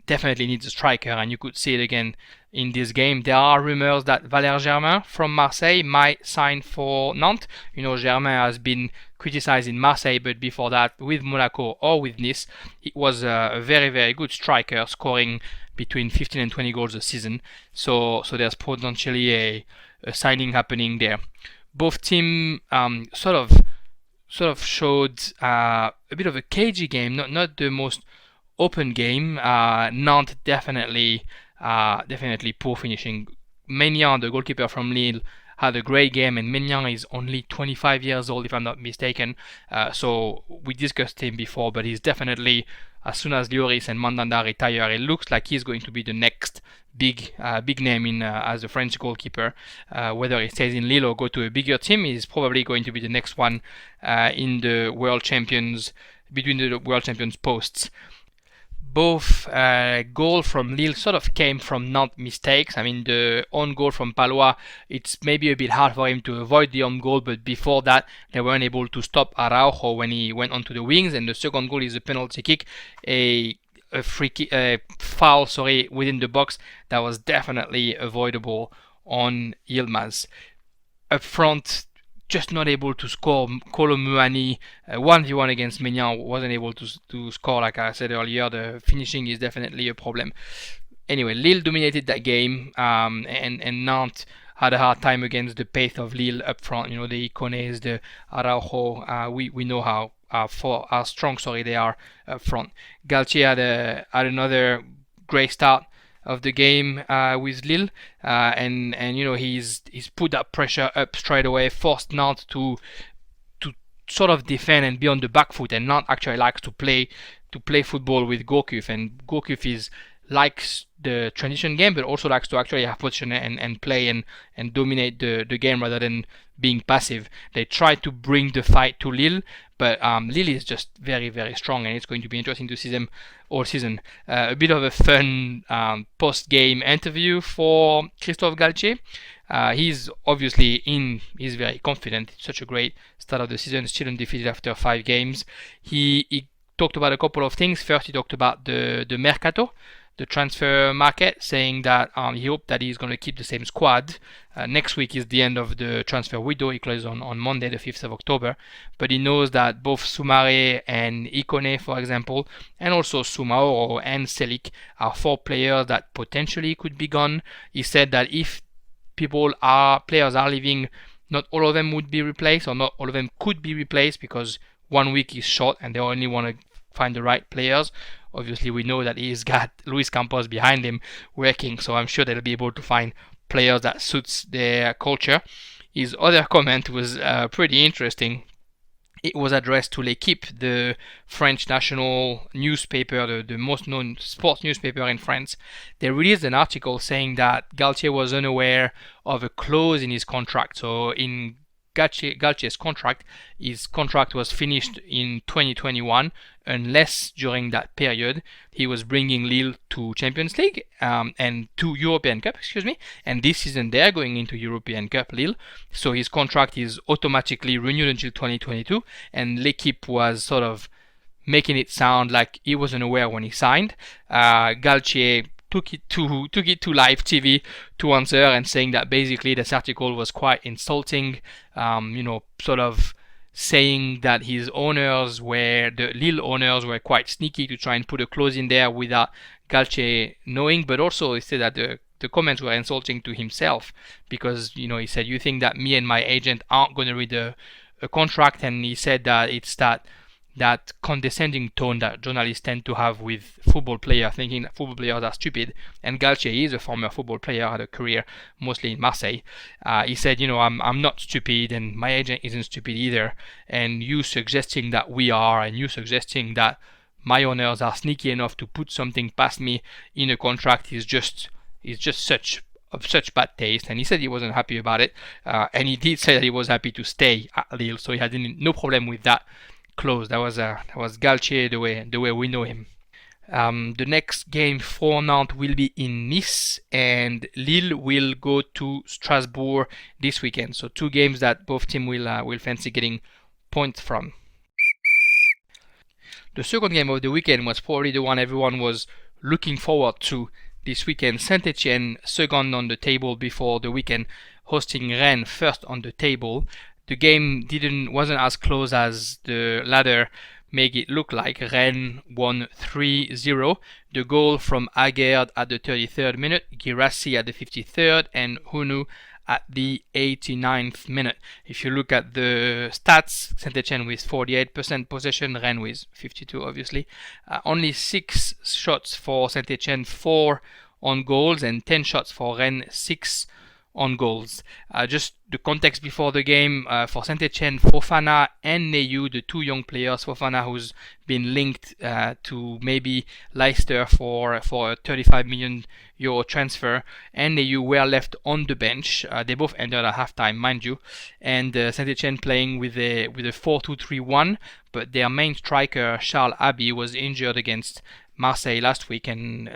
definitely needs a striker, and you could see it again in this game. There are rumors that Valère Germain from Marseille might sign for Nantes. Germain has been criticized in Marseille, but before that with Monaco or with Nice, he was a very, very good striker, scoring between 15 and 20 goals a season. So there's potentially a signing happening there. Both teams sort of showed a bit of a cagey game, not the most open game. Nantes definitely poor finishing. Maignan, the goalkeeper from Lille, had a great game, and Maignan is only 25 years old if I'm not mistaken. So we discussed him before, but he's definitely, as soon as Lloris and Mandanda retire, it looks like he's going to be the next big name in as a French goalkeeper. Whether he stays in Lille or go to a bigger team, he's probably going to be the next one in the world champions, between the world champions posts. Both goal from Lille sort of came from Nantes mistakes. I mean, the own goal from Palois, it's maybe a bit hard for him to avoid the own goal, but before that, they weren't able to stop Araujo when he went onto the wings. And the second goal is a penalty kick, a foul within the box that was definitely avoidable on Yilmaz. Up front, just not able to score. Kolo Muani 1v1 against Maignan wasn't able to score. Like I said earlier, the finishing is definitely a problem. Anyway, Lille dominated that game, and Nantes had a hard time against the pace of Lille up front. The Icones, the Araujo. We know how strong they are up front. Galtier had another great start of the game with Lille, and he's put that pressure up straight away, forced Nantes to sort of defend and be on the back foot, and Nantes actually likes to play football with Gourcuff, and Gourcuff likes the transition game, but also likes to actually have position and play and dominate the game rather than being passive. They try to bring the fight to Lille, but Lille is just very, very strong, and it's going to be interesting to see them all season. A bit of a fun post-game interview for Christophe Galtier. He's very confident. It's such a great start of the season, still undefeated after 5 games. He talked about a couple of things. First, he talked about the mercato, the transfer market, saying that he hoped that he's going to keep the same squad. Next week is the end of the transfer window. It closes on Monday, the 5th of October. But he knows that both Soumaré and Ikone, for example, and also Soumaoro and Selik are 4 players that potentially could be gone. He said that if players are leaving, not all of them would be replaced, or not all of them could be replaced, because 1 week is short and they only want to find the right players. Obviously, we know that he's got Luis Campos behind him working, so I'm sure they'll be able to find players that suits their culture. His other comment was pretty interesting. It was addressed to L'Équipe, the French national newspaper, the most known sports newspaper in France. They released an article saying that Galtier was unaware of a clause in his contract. So in Galtier's contract, his contract was finished in 2021, unless during that period he was bringing Lille to Champions League and to European Cup, and this season they're going into European Cup, Lille, so his contract is automatically renewed until 2022, and L'Équipe was sort of making it sound like he wasn't aware when he signed. Galtier took it to live TV to answer, and saying that basically this article was quite insulting, sort of saying that the Lille owners were quite sneaky to try and put a clause in there without Galtier knowing, but also he said that the comments were insulting to himself because he said, you think that me and my agent aren't going to read a contract, and he said that it's that condescending tone that journalists tend to have with football players, thinking that football players are stupid. And Galtier is a former football player, had a career mostly in Marseille. He said, I'm not stupid, and my agent isn't stupid either. And you suggesting that we are, and you suggesting that my owners are sneaky enough to put something past me in a contract is just such bad taste. And he said he wasn't happy about it, and he did say that he was happy to stay at Lille, so he had no problem with that clause. That was Galtier the way we know him. The next game for Nantes will be in Nice, and Lille will go to Strasbourg this weekend. So 2 games that both teams will fancy getting points from. The second game of the weekend was probably the one everyone was looking forward to this weekend. St-Etienne, second on the table before the weekend, hosting Rennes, first on the table. The game wasn't as close as the ladder make it look like. Rennes won 3-0. The goal from Aguerd at the 33rd minute, Girassi at the 53rd, and Hunu at the 89th minute. If you look at the stats, St-Etienne with 48% possession, Rennes with 52 obviously. Only 6 shots for St-Etienne, 4 on goals, and 10 shots for Rennes, 6 on goals. Just the context before the game, for St-Etienne, Fofana and Neyu, the 2 young players, Fofana who's been linked to maybe Leicester for a 35 million euro transfer, and Neyu were left on the bench. They both entered at halftime, mind you, and St-Etienne playing with a 4-2-3-1, but their main striker, Charles Abbey, was injured against Marseille last week and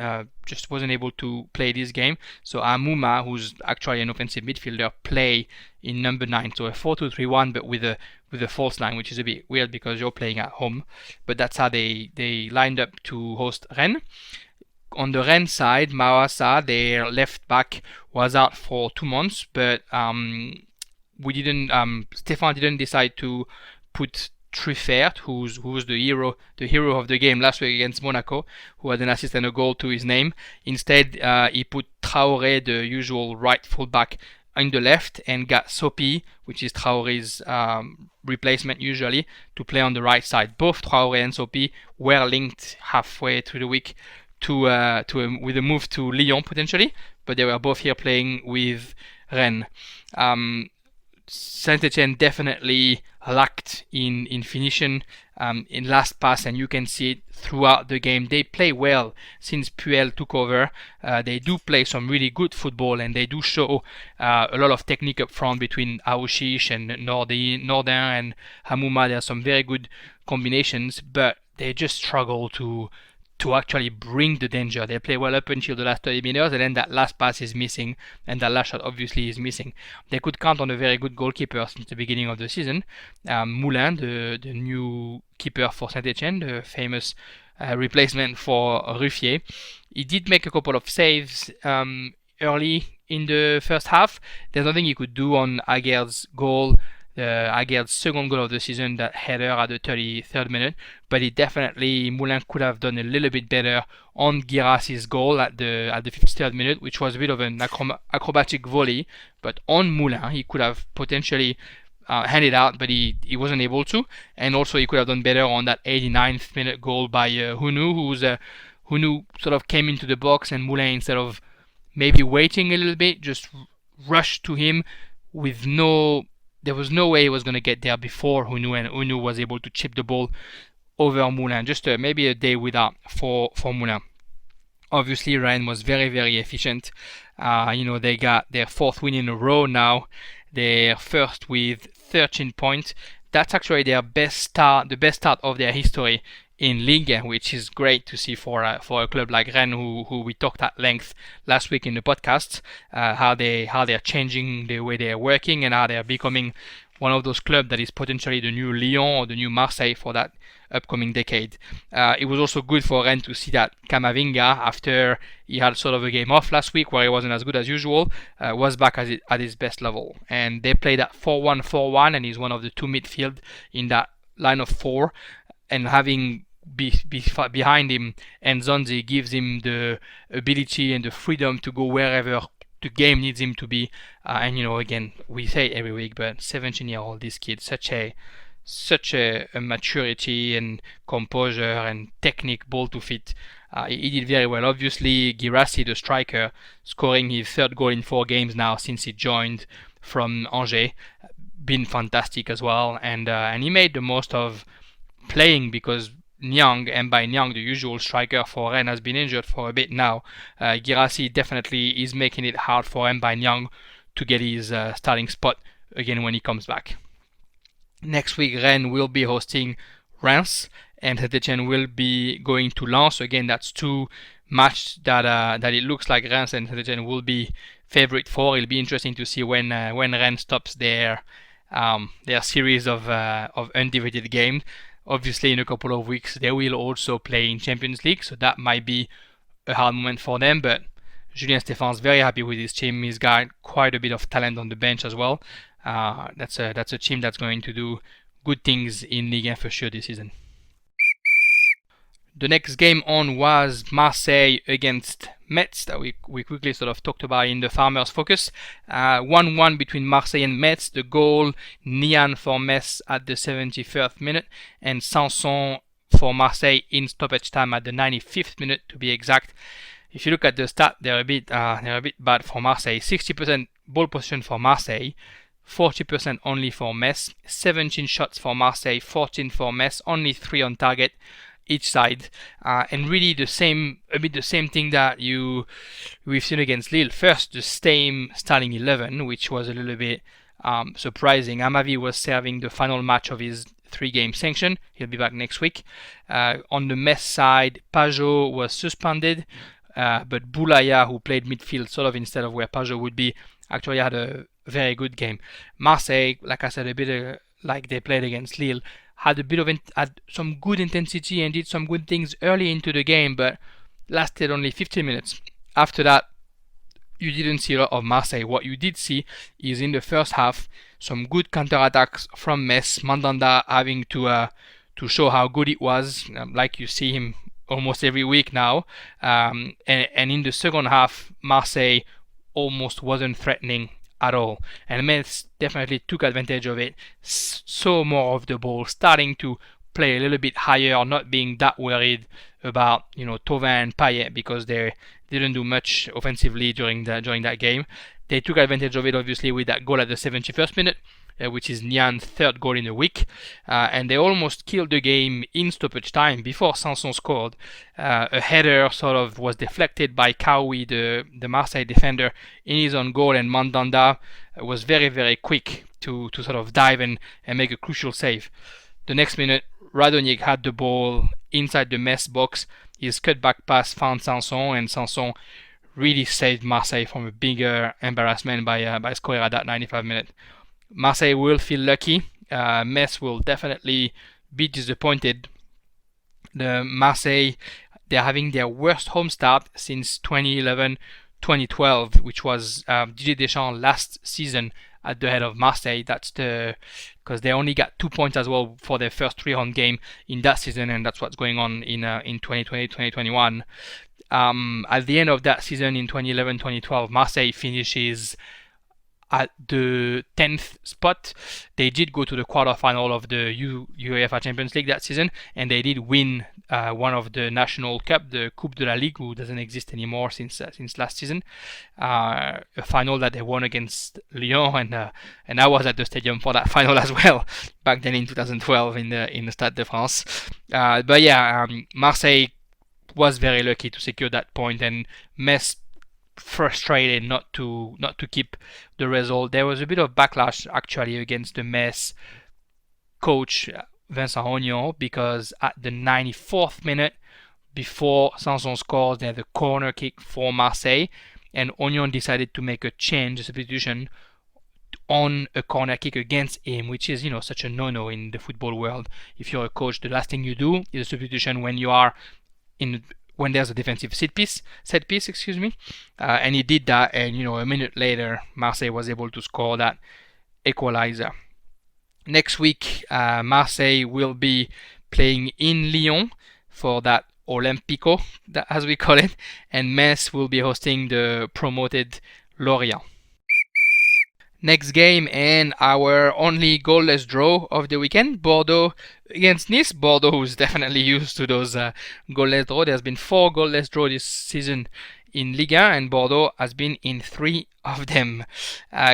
just wasn't able to play this game. So Amouma, who's actually an offensive midfielder, play in number 9. So a 4-2-3-1, but with a false 9, which is a bit weird because you're playing at home. But that's how they lined up to host Rennes. On the Rennes side, Mawassa, their left back, was out for 2 months, but Stéphane didn't decide to put Truffert, who's the hero of the game last week against Monaco, who had an assist and a goal to his name. Instead, he put Traoré, the usual right fullback, on the left, and got Sopi, which is Traoré's replacement usually, to play on the right side. Both Traoré and Sopi were linked halfway through the week with a move to Lyon potentially, but they were both here playing with Rennes. Saint-Etienne definitely lacked in finishing, in last pass, and you can see it throughout the game. They play well since Puel took over. They do play some really good football, and they do show a lot of technique up front between Aouchiche and Nordin and Hamouma. There are some very good combinations, but they just struggle to actually bring the danger. They play well up until the last 30 minutes, and then that last pass is missing, and that last shot obviously is missing. They could count on a very good goalkeeper since the beginning of the season. Moulin, the new keeper for Saint-Etienne, the famous replacement for Ruffier. He did make a couple of saves early in the first half. There's nothing he could do on Aguerd's goal, Aguerd's second goal of the season, that header at the 33rd minute, but Moulin could have done a little bit better on Girassi's goal at the 53rd minute, which was a bit of an acrobatic volley, but on Moulin he could have potentially handed out, but he wasn't able to. And also he could have done better on that 89th minute goal by Hunu, Hunu sort of came into the box, and Moulin, instead of maybe waiting a little bit, just rushed to him there was no way he was going to get there before Hunu, and Hunu was able to chip the ball over Moulin. Just maybe a day without for Moulin. Obviously, Rennes was very, very efficient. They got their 4th win in a row now. They're first with 13 points. That's actually their best start, the best start of their history in Ligue, which is great to see for a club like Rennes, who we talked at length last week in the podcast, how they're changing the way they're working and how they're becoming one of those clubs that is potentially the new Lyon or the new Marseille for that upcoming decade. It was also good for Rennes to see that Camavinga, after he had sort of a game off last week where he wasn't as good as usual, was back at his best level. And they played at 4-1-4-1, and he's one of the 2 midfield in that line of 4. And having behind him, and Zonzi gives him the ability and the freedom to go wherever the game needs him to be. And again, we say it every week, but 17-year-old, this kid, such a maturity and composure and technique, ball to fit. He did very well. Obviously, Guirassy, the striker, scoring his third goal in 4 games now since he joined from Angers, been fantastic as well. And he made the most of playing because Niang, and by Niang, the usual striker for Rennes, has been injured for a bit now. Guirassy definitely is making it hard for Niang to get his starting spot again when he comes back. Next week, Rennes will be hosting Reims, and St-Etienne will be going to Lens. Again, that's 2 matches that it looks like Reims and St-Etienne will be favorite for. It'll be interesting to see when Rennes stops their series of undefeated games. Obviously, in a couple of weeks, they will also play in Champions League, so that might be a hard moment for them. But Julien Stéphan's very happy with his team. He's got quite a bit of talent on the bench as well. That's a team that's going to do good things in Ligue 1 for sure this season. The next game on was Marseille against Metz that we quickly sort of talked about in the Farmers Focus. 1-1 between Marseille and Metz. The goal, Nian for Metz at the 71st minute, and Sanson for Marseille in stoppage time at the 95th minute to be exact. If you look at the stat, they're a bit bad for Marseille. 60% ball possession for Marseille, 40% only for Metz. 17 shots for Marseille, 14 for Metz, only 3 on target each side, and really the same thing that we've seen against Lille. First, the same starting 11, which was a little bit surprising. Amavi was serving the final match of his 3-game sanction. He'll be back next week. On the Metz side, Pajot was suspended, but Boulaya, who played midfield sort of instead of where Pajot would be, actually had a very good game. Marseille, like I said, a bit like they played against Lille, had some good intensity and did some good things early into the game, but lasted only 15 minutes. After that, you didn't see a lot of Marseille. What you did see is in the first half some good counterattacks from Metz. Mandanda having to show how good it was, like you see him almost every week now. And in the second half, Marseille almost wasn't threatening at all, and Metz definitely took advantage of it, saw more of the ball, starting to play a little bit higher, not being that worried about Thauvin and Payet because they didn't do much offensively during that game. They took advantage of it obviously with that goal at the 71st minute, which is Nian's 3rd goal in a week, and they almost killed the game in stoppage time before Sanson scored. A header sort of was deflected by Kawi, the Marseille defender, in his own goal, and Mandanda was very, very quick to sort of dive and make a crucial save. The next minute, Radonjic had the ball inside the Metz box. His cutback pass found Sanson, and Sanson really saved Marseille from a bigger embarrassment by scoring at that 95 minute. Marseille will feel lucky. Metz will definitely be disappointed. Marseille, they're having their worst home start since 2011-2012, which was Didier Deschamps' last season at the head of Marseille. That's because they only got 2 points as well for their first 3 home game in that season, and that's what's going on in 2020-2021. At the end of that season in 2011-2012, Marseille finishes at the 10th spot. They did go to the quarterfinal of the UEFA Champions League that season, and they did win one of the national cup, the Coupe de la Ligue, who doesn't exist anymore since last season. A final that they won against Lyon, and I was at the stadium for that final as well back then in 2012 in the Stade de France. But yeah, Marseille was very lucky to secure that point, and Metz frustrated not to keep the result. There was a bit of backlash actually against the Metz coach Vincent Ognon, because at the 94th minute, before Sanson scores, they had a corner kick for Marseille, and Ognon decided to make a substitution on a corner kick against him, which is such a no-no in the football world. If you're a coach, the last thing you do is a substitution when there's a defensive set piece, and he did that, and a minute later Marseille was able to score that equalizer. Next week, Marseille will be playing in Lyon. for that Olympico, as we call it, and Metz will be hosting the promoted Lorient. Next game and our only goalless draw of the weekend, Bordeaux against Nice. Bordeaux is definitely used to those goalless draws. There's been 4 goalless draws this season in Ligue 1 and Bordeaux has been in 3 of them.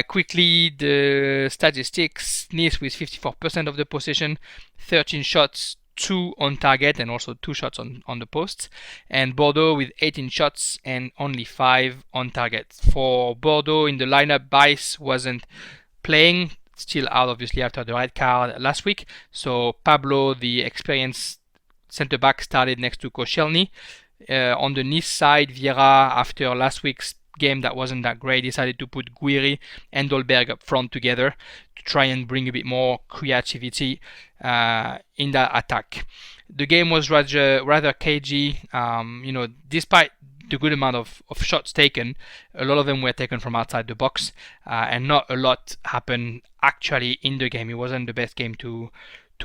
Quickly, the statistics: Nice with 54% of the possession, 13 shots, 2 on target and also 2 shots on the posts, and Bordeaux with 18 shots and only 5 on target. For Bordeaux in the lineup, Bice wasn't playing, still out obviously after the red card last week, so Pablo, the experienced centre back, started next to Koscielny. On the Nice side, Vieira, after last week's game that wasn't that great, decided to put Guiri and Dolberg up front together to try and bring a bit more creativity in that attack. The game was rather cagey. Despite the good amount of shots taken, a lot of them were taken from outside the box, and not a lot happened actually in the game. It wasn't the best game to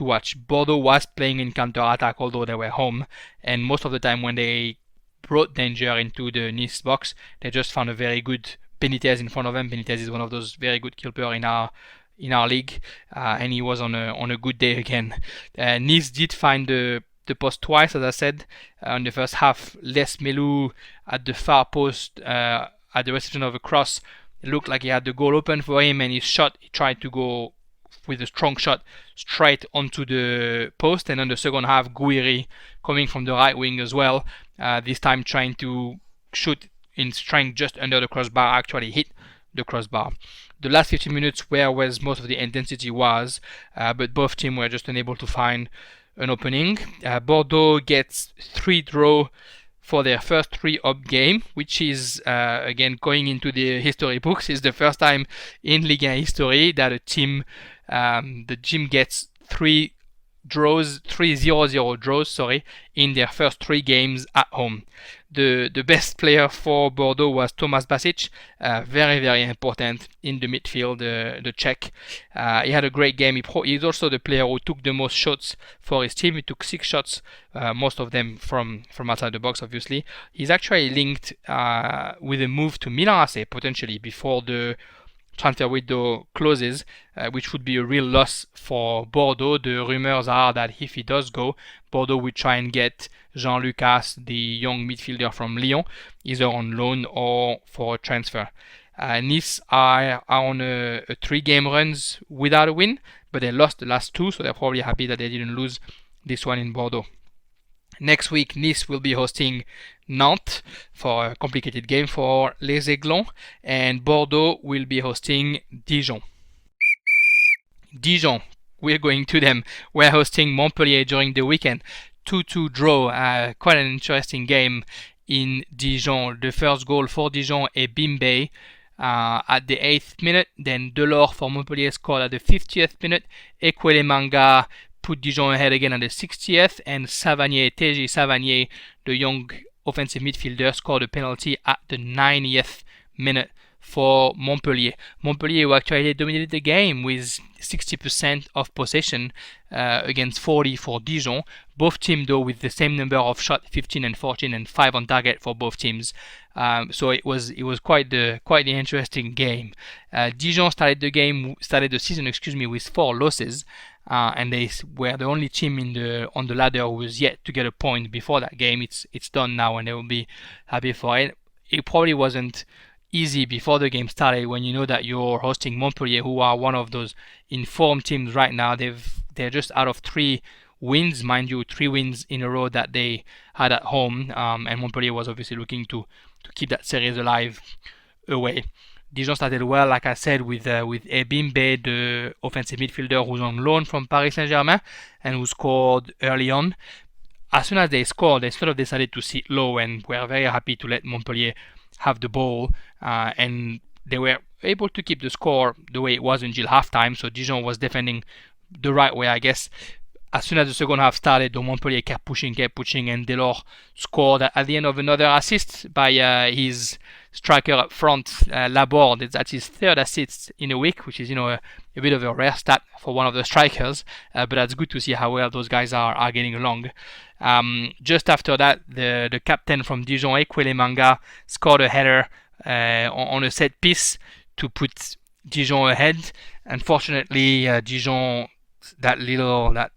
watch. Bordeaux was playing in counter-attack, although they were home, and most of the time when they brought danger into the Nice box, they just found a very good Benitez in front of them. Benitez is one of those very good keepers in our league, and he was on a good day again. Nice did find the post twice, as I said, in the first half. Les Melou at the far post at the reception of a cross. It looked like he had the goal open for him, and he tried to go with a strong shot straight onto the post. And on the second half, Guiri coming from the right wing as well, this time trying to shoot in strength just under the crossbar, actually hit the crossbar. The last 15 minutes where most of the intensity was, but both teams were just unable to find an opening. Bordeaux gets 3 draw for their first 3 up game, which is again going into the history books. It's the first time in Ligue 1 history that the team gets 3 0-0 draws, in their first 3 games at home. The best player for Bordeaux was Tomas Basic, very, very important in the midfield, the Czech. He had a great game. He's also the player who took the most shots for his team. He took 6 shots, most of them from outside the box, obviously. He's actually linked with a move to Milan AC, potentially, before the transfer window closes, which would be a real loss for Bordeaux. The rumors are that if he does go, Bordeaux would try and get Jean Lucas, the young midfielder from Lyon, either on loan or for a transfer. Nice are on a 3-game runs without a win, but they lost the last 2, so they're probably happy that they didn't lose this one in Bordeaux. Next week, Nice will be hosting Nantes for a complicated game for Les Aiglons, and Bordeaux will be hosting Dijon. We're going to them. We're hosting Montpellier during the weekend. 2-2 draw, quite an interesting game in Dijon. The first goal for Dijon is Bimbe at the 8th minute, then Delors for Montpellier scored at the 50th minute, Ekwele Manga put Dijon ahead again at the 60th, and Teji Savanier, the young offensive midfielder, scored a penalty at the 90th minute for Montpellier. Montpellier who actually dominated the game with 60% of possession against 40 for Dijon. Both teams though with the same number of shots, 15 and 14 and 5 on target for both teams. So it was quite the interesting game. Dijon started the season with 4 losses. And they were the only team on the ladder who was yet to get a point before that game. It's done now, and they will be happy for it. It probably wasn't easy before the game started when you know that you're hosting Montpellier, who are one of those informed teams right now. They're just out of 3 wins, mind you, 3 wins in a row that they had at home, and Montpellier was obviously looking to keep that series alive away. Dijon started well, like I said, with Ebimbe, the offensive midfielder who's on loan from Paris Saint-Germain and who scored early on. As soon as they scored, they sort of decided to sit low and were very happy to let Montpellier have the ball, and they were able to keep the score the way it was until halftime, so Dijon was defending the right way, I guess. As soon as the second half started, Montpellier kept pushing, and Delors scored at the end of another assist by his striker up front, Laborde, that's his third assist in a week, which is a bit of a rare stat for one of the strikers, but that's good to see how well those guys are getting along. Just after that, the captain from Dijon, Ekwele Manga, scored a header on a set piece to put Dijon ahead. Unfortunately, Dijon, that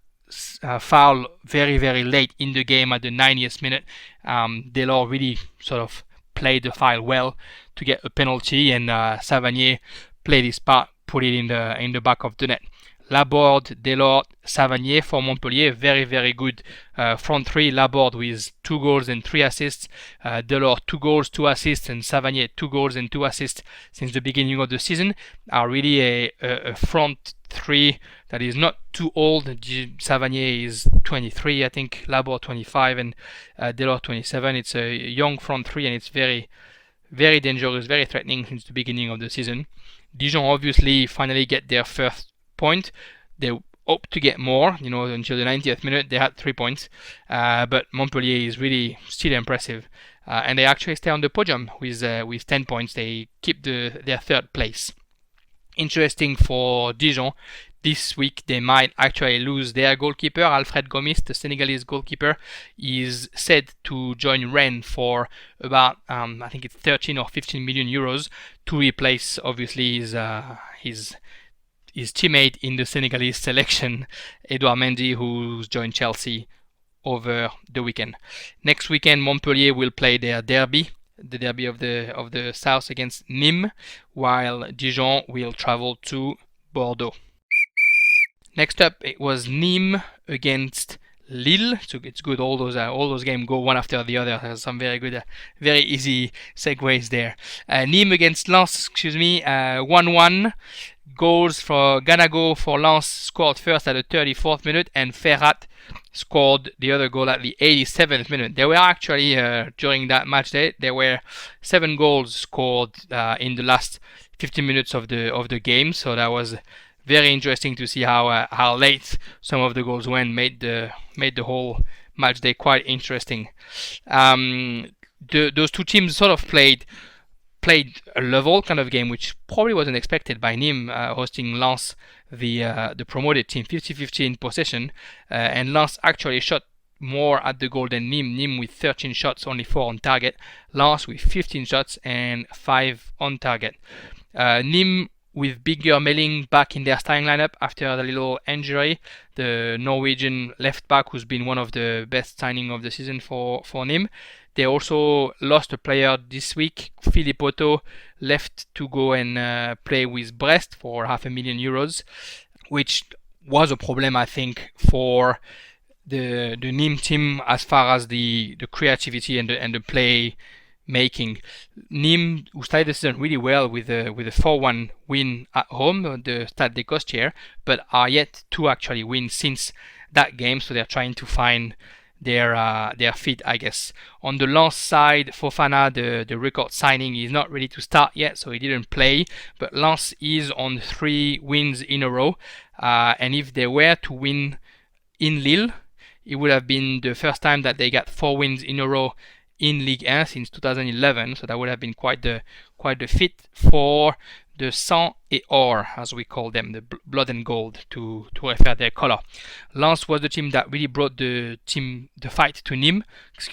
foul very, very late in the game at the 90th minute. Delors really sort of played the foul well to get a penalty, and Savanier played his part, put it in the back of the net. Laborde, Delors, Savanier for Montpellier, very, very good front three. Laborde with 2 goals and 3 assists, Delors 2 goals, 2 assists, and Savanier 2 goals and 2 assists since the beginning of the season, are really a front three that is not too old. Savanier is 23, I think, Laborde 25, and Delors 27. It's a young front three, and it's very, very dangerous, very threatening since the beginning of the season. Dijon obviously finally get their first point. They hope to get more, until the 90th minute they had 3 points, but Montpellier is really still impressive, and they actually stay on the podium with 10 points. They keep their third place. Interesting for Dijon, this week they might actually lose their goalkeeper. Alfred Gomis, the Senegalese goalkeeper, is said to join Rennes for about I think it's 13 or 15 million euros to replace obviously his teammate in the Senegalese selection, Edouard Mendy, who's joined Chelsea over the weekend. Next weekend, Montpellier will play their derby, the derby of the south, against Nimes, while Dijon will travel to Bordeaux. Next up, it was Nimes against Lille. So it's good. All those games go one after the other. There's some very good, very easy segues there. Nimes against Lens. 1-1. Goals for Ganago for Lens scored first at the 34th minute, and Ferrat scored the other goal at the 87th minute. There were actually during that match day there were 7 goals scored in the last 15 minutes of the game. So that was very interesting to see how late some of the goals went, made the whole match day quite interesting. Those two teams sort of played a level kind of game, which probably wasn't expected by Nimes, hosting Lens, the promoted team, 50-50 in possession, and Lens actually shot more at the goal than Nimes. Nimes with 13 shots, only 4 on target. Lens with 15 shots and 5 on target. Nimes with Bigger Melling back in their starting lineup after the little injury. The Norwegian left back, who's been one of the best signings of the season for Nimes. They also lost a player this week. Philippe Otto left to go and play with Brest for €500,000, which was a problem, I think, for the Nimes team as far as the creativity and the play making. Nimes, who started the season really well with a 4-1 win at home, the Stade des Costières, but are yet to actually win since that game, so they're trying to find their feet, I guess. On the Lens side, Fofana, the record signing, is not ready to start yet, so he didn't play, but Lens is on 3 wins in a row, and if they were to win in Lille, it would have been the first time that they got 4 wins in a row in Ligue 1 since 2011, so that would have been quite the fit for the sang et or, as we call them, the blood and gold, to refer their color. Lens was the team that really brought the fight to Nimes.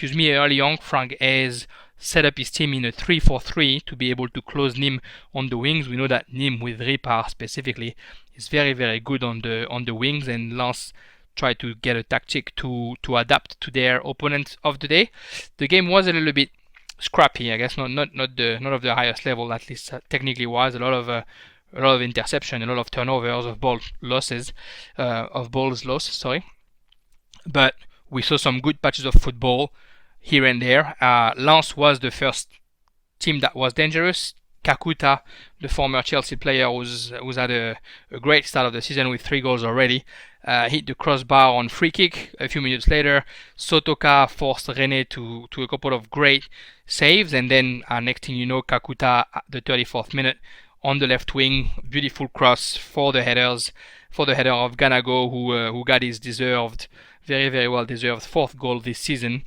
Early on, Franck Hez set up his team in a 3-4-3 to be able to close Nimes on the wings. We know that Nimes, with Ripard specifically, is very, very good on the wings, and Lens try to get a tactic to adapt to their opponent of the day. The game was a little bit scrappy, I guess, not of the highest level, at least technically wise. A lot of interception, a lot of turnovers, of balls lost. But we saw some good patches of football here and there. Lens was the first team that was dangerous. Kakuta, the former Chelsea player, who's had a great start of the season with 3 goals already, hit the crossbar on free kick. A few minutes later, Sotoka forced Rennes to a couple of great saves, and then next thing you know, Kakuta at the 34th minute on the left wing, beautiful cross for the header of Ganago, who got his very, very well deserved 4th goal this season.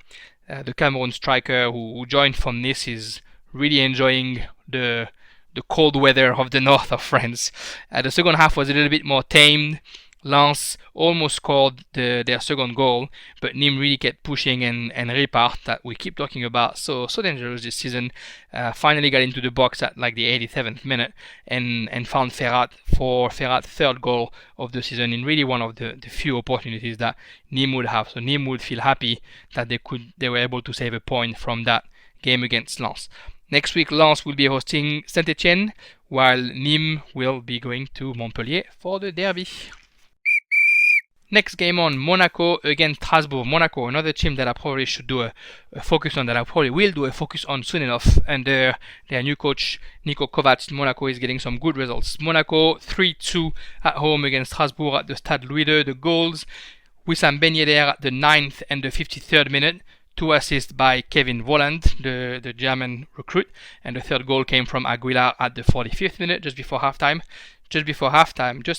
The Cameroon striker who joined from Nice is really enjoying the cold weather of the north of France. The second half was a little bit more tamed. Lens almost scored their second goal, but Nimes really kept pushing, and Ripart, that we keep talking about, so dangerous this season, finally got into the box at like the 87th minute and found Ferrat for Ferrat's third goal of the season in really one of the few opportunities that Nimes would have. So Nimes would feel happy that they were able to save a point from that game against Lens. Next week, Lens will be hosting St-Etienne, while Nimes will be going to Montpellier for the derby. Next game on, Monaco against Strasbourg. Monaco, another team that I probably should do a focus on, that I probably will do a focus on soon enough. And their new coach, Niko Kovac, Monaco is getting some good results. Monaco 3-2 at home against Strasbourg at the Stade Louis II. The goals, Wissam Ben Yedder at the 9th and the 53rd minute. 2 assists by Kevin Volland, the German recruit. And the third goal came from Aguilar at the 45th minute, just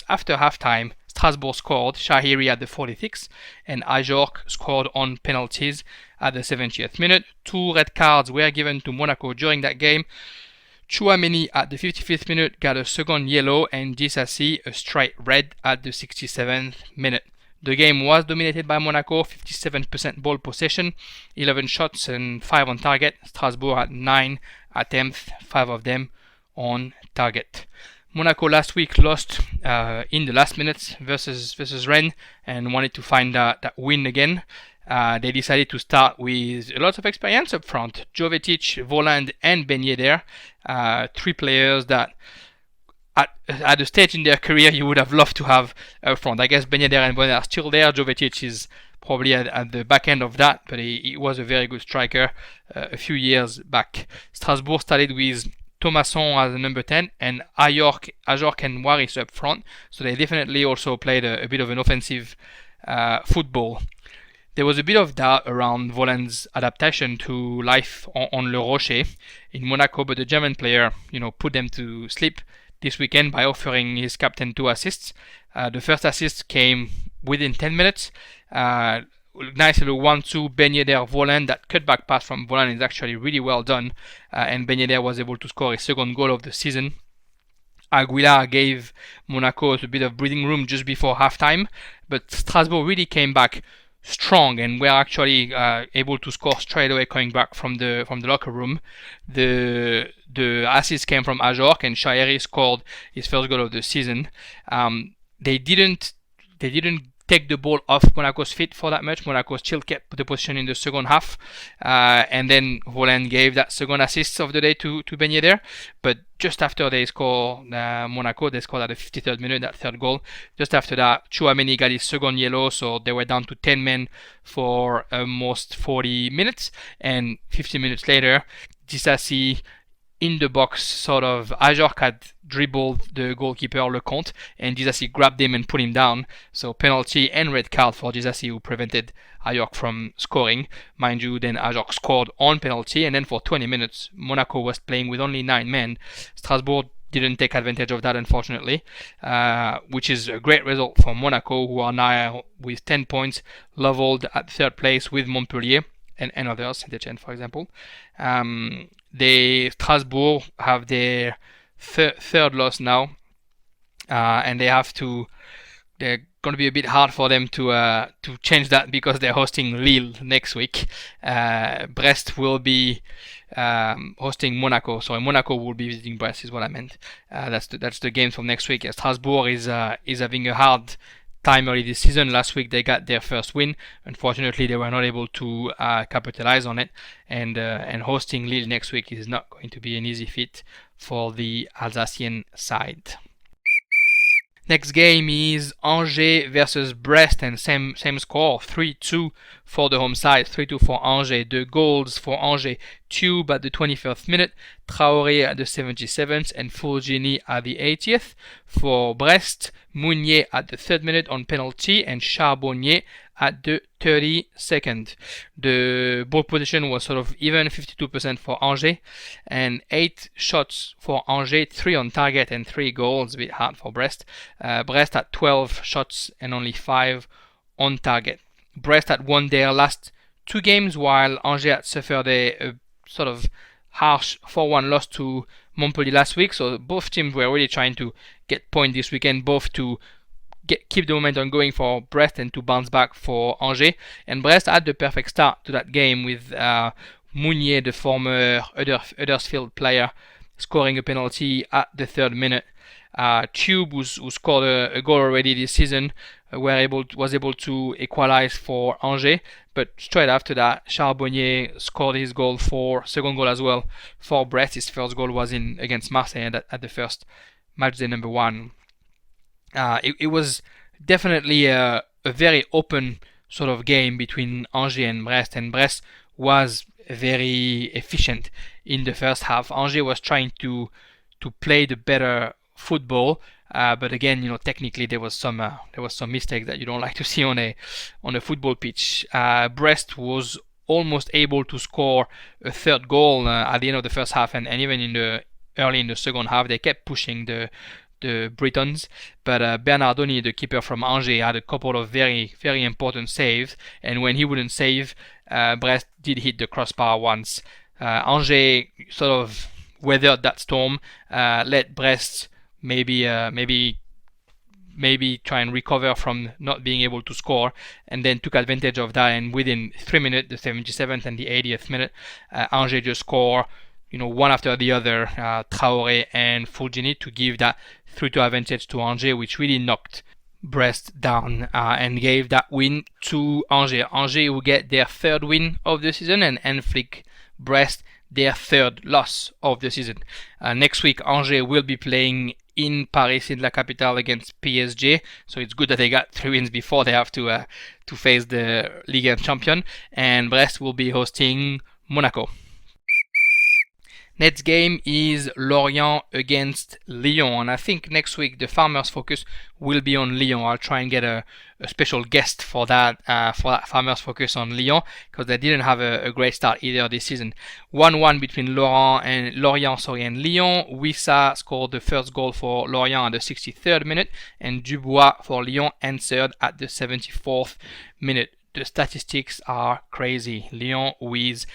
after halftime, Strasbourg scored, Shahiri at the 46th, and Ajorc scored on penalties at the 70th minute. 2 red cards were given to Monaco during that game. Chouameni at the 55th minute got a second yellow, and Disasi a straight red at the 67th minute. The game was dominated by Monaco, 57% ball possession, 11 shots and 5 on target. Strasbourg had 9 attempts, 5 of them on target. Monaco last week lost in the last minutes versus Rennes and wanted to find that win again. They decided to start with a lot of experience up front. Jovetic, Volland and Ben Yedder, 3 players that at a stage in their career you would have loved to have up front. I guess Ben Yedder and Volland are still there. Jovetic is probably at the back end of that, but he was a very good striker a few years back. Strasbourg started with Thomasson as the number 10 and Ajorc and Waris up front, so they definitely also played a bit of an offensive football. There was a bit of doubt around Volland's adaptation to life on Le Rocher in Monaco, but the German player, put them to sleep this weekend by offering his captain 2 assists. The first assist came within 10 minutes. Nice little 1-2 Ben Yedder Volland. That cutback pass from Volland is actually really well done, and Ben Yedder was able to score his second goal of the season. Aguilar gave Monaco a bit of breathing room just before halftime, but Strasbourg really came back strong and were actually able to score straight away coming back from the locker room. The assist came from Ajorc, and Shahiri scored his first goal of the season. They didn't take the ball off Monaco's feet for that much. Monaco still kept the position in the second half, and then Volland gave that second assist of the day to Ben Yedder. But just after they scored, Monaco, they scored at the 53rd minute, that third goal. Just after that, Chouameni got his second yellow, so they were down to 10 men for almost 40 minutes. And 15 minutes later, Disasi in the box, sort of, Ajorc had dribbled the goalkeeper Lecomte, and Disasi grabbed him and put him down. So penalty and red card for Disasi, who prevented Ajorc from scoring. Mind you, then Ajorc scored on penalty, and then for 20 minutes, Monaco was playing with only 9 men. Strasbourg didn't take advantage of that, unfortunately, which is a great result for Monaco, who are now with 10 points, leveled at 3rd place with Montpellier and others, St-Etienne, for example. Strasbourg have their third loss now, and they're going to be a bit hard for them to change that because they're hosting Lille next week. Brest will be hosting Monaco, so Monaco will be visiting Brest is what I meant. That's the game from next week. Strasbourg is having a hard time early this season. Last week they got their first win. Unfortunately, they were not able to capitalize on it, and hosting Lille next week is not going to be an easy feat for the Alsatian side. Next game is Angers versus Brest, and same score, 3-2 for the home side, 3-2 for Angers. The goals for Angers, Tube at the 21st minute, Traoré at the 77th, and Fourgini at the 80th. For Brest, Mounier at the 3rd minute on penalty, and Charbonnier at the 32nd. The ball position was sort of even, 52% for Angers, and 8 shots for Angers, 3 on target and 3 goals, a bit hard for Brest. Brest had 12 shots and only 5 on target. Brest had won their last 2 games, while Angers had suffered a sort of harsh 4-1 loss to Montpellier last week. So both teams were really trying to get points this weekend, both to keep the momentum going for Brest and to bounce back for Angers. And Brest had the perfect start to that game with Mounier, the former Huddersfield player, scoring a penalty at the 3rd minute. Tube, who scored a goal already this season, was able to equalize for Angers, but straight after that, Charbonnier scored his second goal as well for Brest. His first goal was against Marseille at the first matchday number 1. It was definitely a very open sort of game between Angers and Brest was very efficient in the first half. Angers was trying to play the better football, but again, technically there was some mistakes that you don't like to see on a football pitch. Brest was almost able to score a 3rd goal at the end of the first half, and even early in the second half, they kept pushing the Britons, but Bernardoni, the keeper from Angers, had a couple of very, very important saves, and when he wouldn't save, Brest did hit the crossbar once. Angers sort of weathered that storm, let Brest maybe try and recover from not being able to score, and then took advantage of that, and within 3 minutes, the 77th and the 80th minute, Angers just score one after the other, Traoré and Fulgini, to give that 3-2 advantage to Angers, which really knocked Brest down and gave that win to Angers. Angers will get their 3rd win of the season and inflict Brest their 3rd loss of the season. Next week, Angers will be playing in Paris, in La Capitale, against PSG. So it's good that they got 3 wins before they have to face the Ligue champion. And Brest will be hosting Monaco. Next game is Lorient against Lyon, and I think next week the Farmers' focus will be on Lyon. I'll try and get a special guest for that Farmers' focus on Lyon, because they didn't have a great start either this season. 1-1 between Lorient and Lyon. Wissa scored the first goal for Lorient at the 63rd minute, and Dubois for Lyon answered at the 74th minute. The statistics are crazy. Lyon with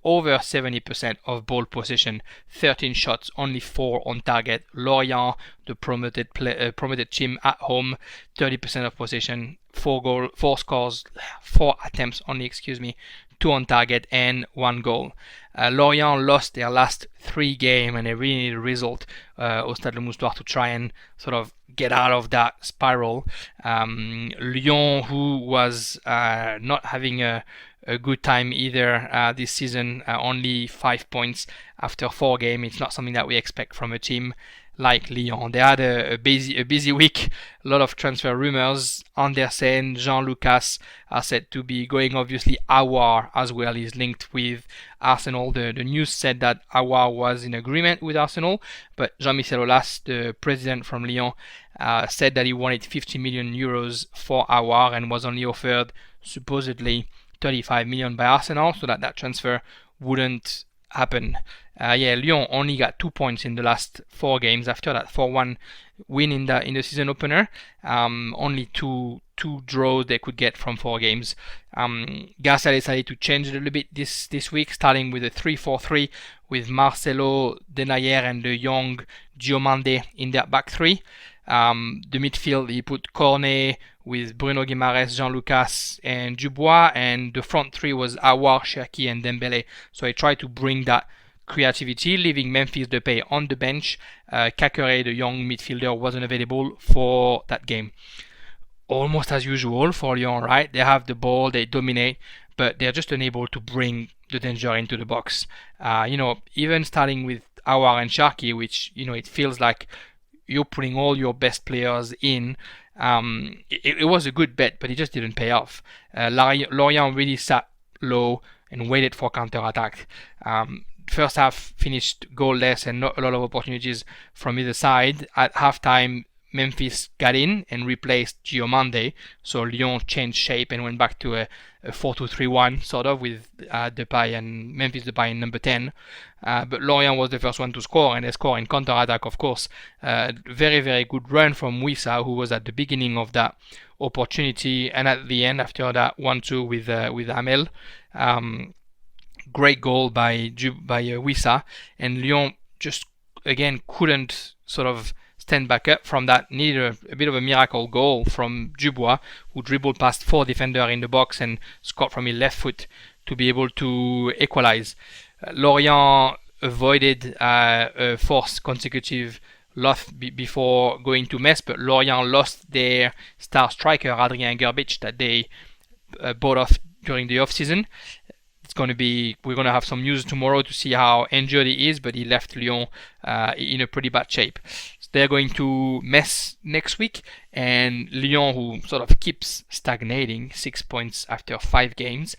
over 70% of ball possession, 13 shots, only 4 on target. Lorient, the promoted team at home, 30% of possession, 4 attempts only, 2 on target and 1 goal. Lorient lost their last 3 games, and they really need a result au Stade Le Moustoir to try and sort of get out of that spiral. Lyon, who was not having a good time either this season, only 5 points after 4 games. It's not something that we expect from a team like Lyon. They had a busy week, a lot of transfer rumors. Andersen, Jean-Lucas are said to be going. Obviously, Aouar as well is linked with Arsenal. The news said that Aouar was in agreement with Arsenal, but Jean-Michel Aulas, the president from Lyon, said that he wanted 50 million euros for Aouar and was only offered supposedly 35 million by Arsenal, so that transfer wouldn't happen. Lyon only got 2 points in the last 4 games after that 4-1 win in the season opener. Only two draws they could get from 4 games. Garcia decided to change a little bit this week, starting with a 3-4-3 with Marcelo, Denayer and the young Diomande in their back 3. The midfield, he put Cornet with Bruno Guimaraes, Jean-Lucas and Dubois, and the front 3 was Aouar, Cherki and Dembélé. So he tried to bring that creativity, leaving Memphis Depay on the bench. Kakere, the young midfielder, wasn't available for that game. Almost as usual for Lyon, right? They have the ball, they dominate, but they're just unable to bring the danger into the box. Even starting with Aouar and Cherki, which, it feels like you're putting all your best players in. It was a good bet, but it just didn't pay off. Lorient really sat low and waited for counter-attack. First half finished goalless and not a lot of opportunities from either side. At halftime, Memphis got in and replaced Diomande, so Lyon changed shape and went back to a 4-2-3-1 sort of with Depay and Memphis Depay in number 10. But Lorient was the first one to score, and they scored in counter-attack, of course. Very, very good run from Wissa, who was at the beginning of that opportunity, and at the end, after that 1-2 with Amel. great goal by Wissa, and Lyon just again couldn't sort of stand back up from that. Needed a bit of a miracle goal from Dubois, who dribbled past 4 defenders in the box and scored from his left foot to be able to equalize. Lorient avoided a fourth consecutive loss before going to Metz, but Lorient lost their star striker Adrien Gerbic that they bought off during the off-season. We're going to have some news tomorrow to see how injured he is, but he left Lyon in a pretty bad shape. So they're going to Metz next week, and Lyon, who sort of keeps stagnating, 6 points after 5 games,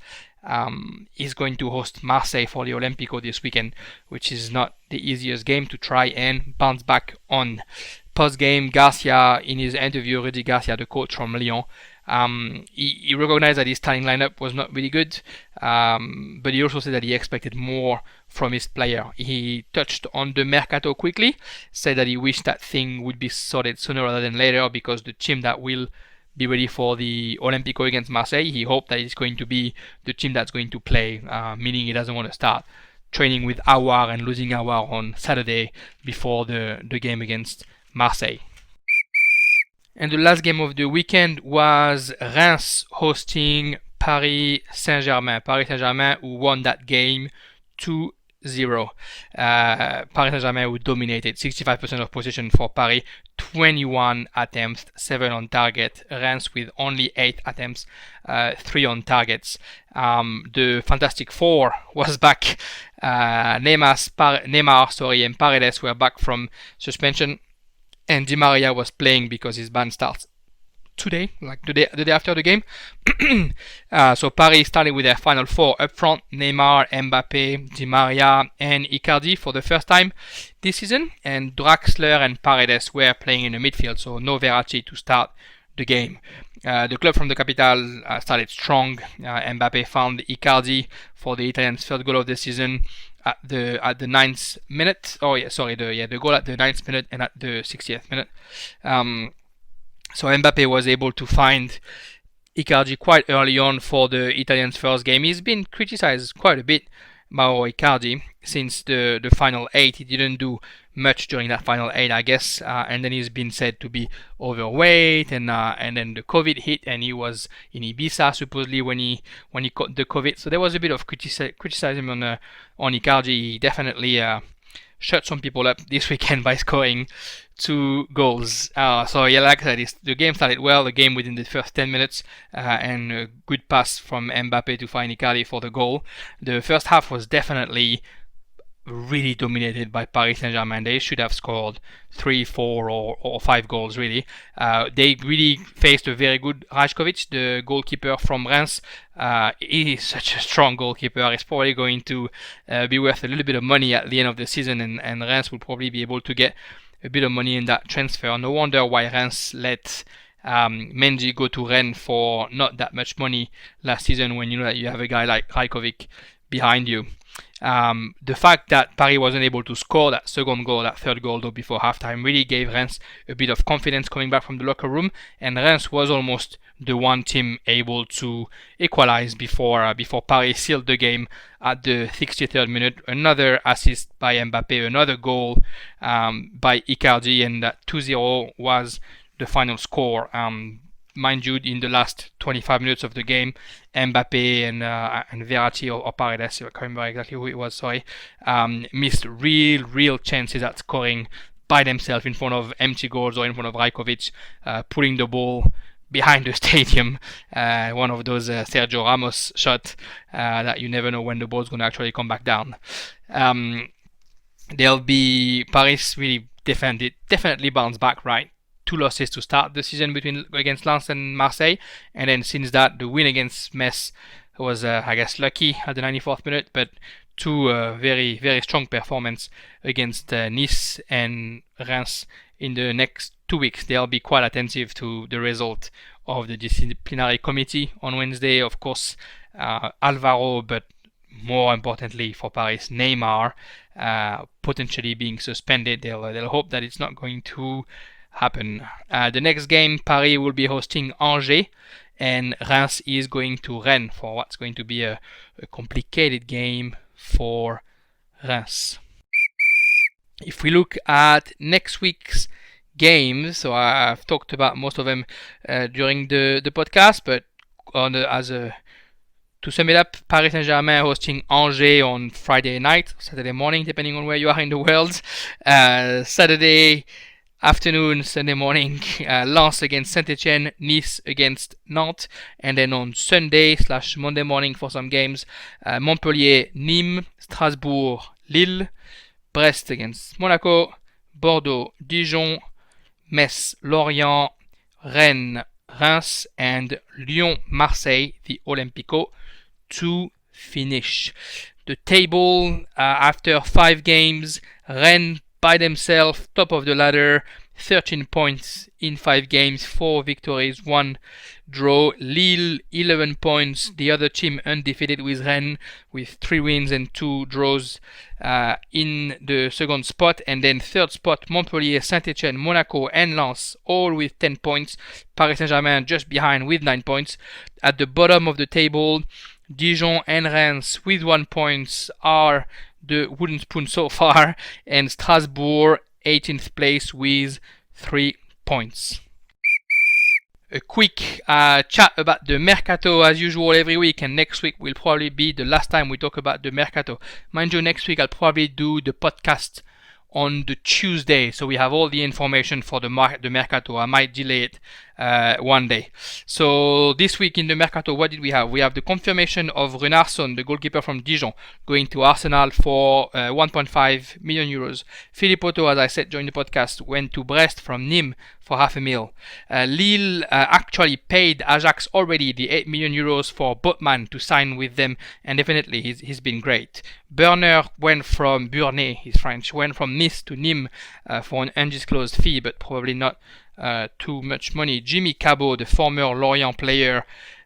is going to host Marseille for the Olympique this weekend, which is not the easiest game to try and bounce back on. Post-game, Garcia, in his interview, Rudy Garcia, the coach from Lyon, he recognized that his starting lineup was not really good, but he also said that he expected more from his player. He touched on the Mercato quickly, said that he wished that thing would be sorted sooner rather than later, because the team that will be ready for the Olympique against Marseille, he hoped that it's going to be the team that's going to play, meaning he doesn't want to start training with Aouar and losing Aouar on Saturday before the game against Marseille. And the last game of the weekend was Reims hosting Paris Saint-Germain. Paris Saint-Germain, who won that game 2-0. Paris Saint-Germain, who dominated 65% of possession for Paris, 21 attempts, 7 on target. Reims with only 8 attempts, 3 on targets. The Fantastic Four was back. Neymar, and Paredes were back from suspension. And Di Maria was playing because his ban starts today, like the day after the game. So Paris started with their final 4 up front: Neymar, Mbappe, Di Maria, and Icardi for the first time this season. And Draxler and Paredes were playing in the midfield, so no Verratti to start the game. The club from the capital started strong. Mbappe found Icardi for the Italians' third goal of the season at the 9th minute. The goal at the 9th minute and at the 60th minute. So Mbappe was able to find Icardi quite early on for the Italians' first game. He's been criticized quite a bit, Mauro Icardi, since the final 8. He didn't do much during that final 8, I guess, and then he's been said to be overweight, and then the COVID hit, and he was in Ibiza supposedly when he caught the COVID. So there was a bit of criticism on Icardi. He definitely shut some people up this weekend by scoring 2 goals. So yeah, like I said, the game started well. The game within the first 10 minutes, and a good pass from Mbappe to find Icardi for the goal. The first half was definitely really dominated by Paris Saint-Germain. They should have scored 3, 4 or 5 goals really. They really faced a very good Rajkovic, the goalkeeper from Reims. He is such a strong goalkeeper. He's probably going to be worth a little bit of money at the end of the season, and Reims will probably be able to get a bit of money in that transfer. No wonder why Reims let Mendy go to Rennes for not that much money last season, when you know that you have a guy like Rajkovic behind you. The fact that Paris wasn't able to score that second goal, that third goal though before halftime, really gave Reims a bit of confidence coming back from the locker room, and Reims was almost the one team able to equalize before Paris sealed the game at the 63rd minute. Another assist by Mbappe, another goal by Icardi, and that 2-0 was the final score. Mind you, in the last 25 minutes of the game, Mbappe and Verratti or Paredes, I can't remember exactly who it was, missed real chances at scoring by themselves in front of empty goals or in front of Rajkovic, putting the ball behind the stadium. One of those Sergio Ramos shots that you never know when the ball's going to actually come back down. Paris really definitely bounce back, right? 2 losses to start the season against Lens and Marseille, and then since that, the win against Metz was, I guess, lucky at the 94th minute, but 2 very, very strong performance against Nice and Reims in the next 2 weeks. They'll be quite attentive to the result of the disciplinary committee on Wednesday. Of course, Alvaro, but more importantly for Paris, Neymar, potentially being suspended. They'll hope that it's not going to happen. The next game, Paris will be hosting Angers, and Reims is going to Rennes for what's going to be a complicated game for Reims. If we look at next week's games, so I've talked about most of them during the podcast, but to sum it up, Paris Saint-Germain hosting Angers on Friday night, Saturday morning, depending on where you are in the world. Saturday afternoon, Sunday morning, Lens against St-Etienne, Nice against Nantes, and then on Sunday / Monday morning for some games, Montpellier, Nimes, Strasbourg, Lille, Brest against Monaco, Bordeaux, Dijon, Metz, Lorient, Rennes, Reims, and Lyon, Marseille, the Olympique, to finish. The table after 5 games, Rennes by themselves, top of the ladder, 13 points in 5 games, 4 victories, 1 draw. Lille, 11 points, the other team undefeated with Rennes, with 3 wins and 2 draws in the second spot. And then third spot, Montpellier, St-Etienne, Monaco and Lens, all with 10 points. Paris Saint-Germain just behind with 9 points. At the bottom of the table, Dijon and Reims with 1 point are the wooden spoon so far, and Strasbourg 18th place with 3 points. A quick chat about the Mercato as usual every week, and next week will probably be the last time we talk about the Mercato. Mind you, next week I'll probably do the podcast on the Tuesday, so we have all the information for the Mercato. I might delay it one day. So this week in the Mercato, what did we have? We have the confirmation of Renarson, the goalkeeper from Dijon, going to Arsenal for 1.5 million euros. Philippe Otto, as I said during the podcast, went to Brest from Nimes for $500,000. Lille actually paid Ajax already the 8 million euros for Botman to sign with them, and definitely he's been great. Burner went from Burnet, he's French, went from Nice to Nimes for an undisclosed fee, but probably not too much money. Jimmy Cabot, the former Lorient player,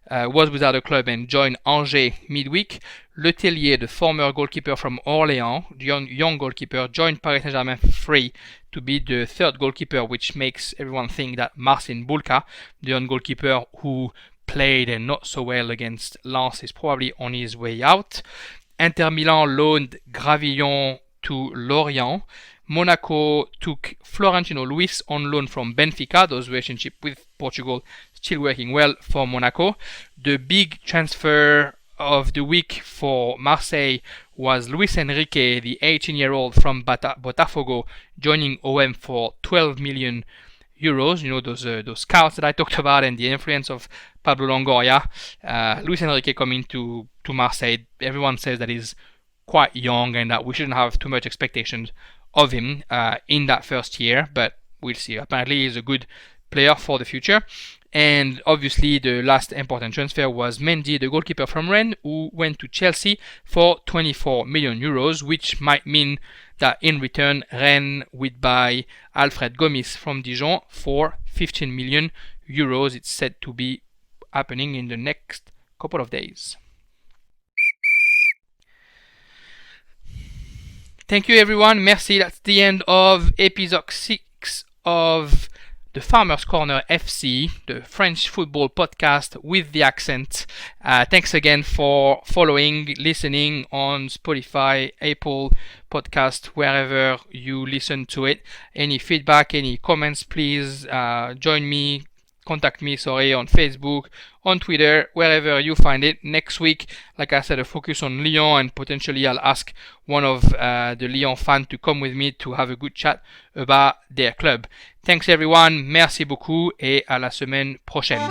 was without a club and joined Angers midweek. Letellier, the former goalkeeper from Orléans, young goalkeeper, joined Paris Saint-Germain for free to be the third goalkeeper, which makes everyone think that Marcin Bulka, the young goalkeeper who played and not so well against Lens, is probably on his way out. Inter Milan loaned Gravillon to Lorient. Monaco took Florentino Luis on loan from Benfica. Those relationships with Portugal still working well for Monaco. The big transfer of the week for Marseille was Luis Enrique, the 18-year-old from Botafogo, joining OM for 12 million euros. You know, those scouts that I talked about and the influence of Pablo Longoria. Luis Enrique coming to Marseille. Everyone says that he's quite young and that we shouldn't have too much expectations of him in that first year, but we'll see. Apparently he's a good player for the future. And obviously the last important transfer was Mendy, the goalkeeper from Rennes, who went to Chelsea for 24 million euros, which might mean that in return Rennes would buy Alfred Gomis from Dijon for 15 million euros. It's said to be happening in the next couple of days. Thank you everyone. Merci. That's the end of episode 6 of the Farmers Corner FC, the French football podcast with the accent. Thanks again for following, listening on Spotify, Apple Podcast, wherever you listen to it. Any feedback, any comments, please contact me on Facebook, on Twitter, wherever you find it. Next week, like I said, a focus on Lyon, and potentially I'll ask one of the Lyon fans to come with me to have a good chat about their club. Thanks everyone, merci beaucoup et à la semaine prochaine.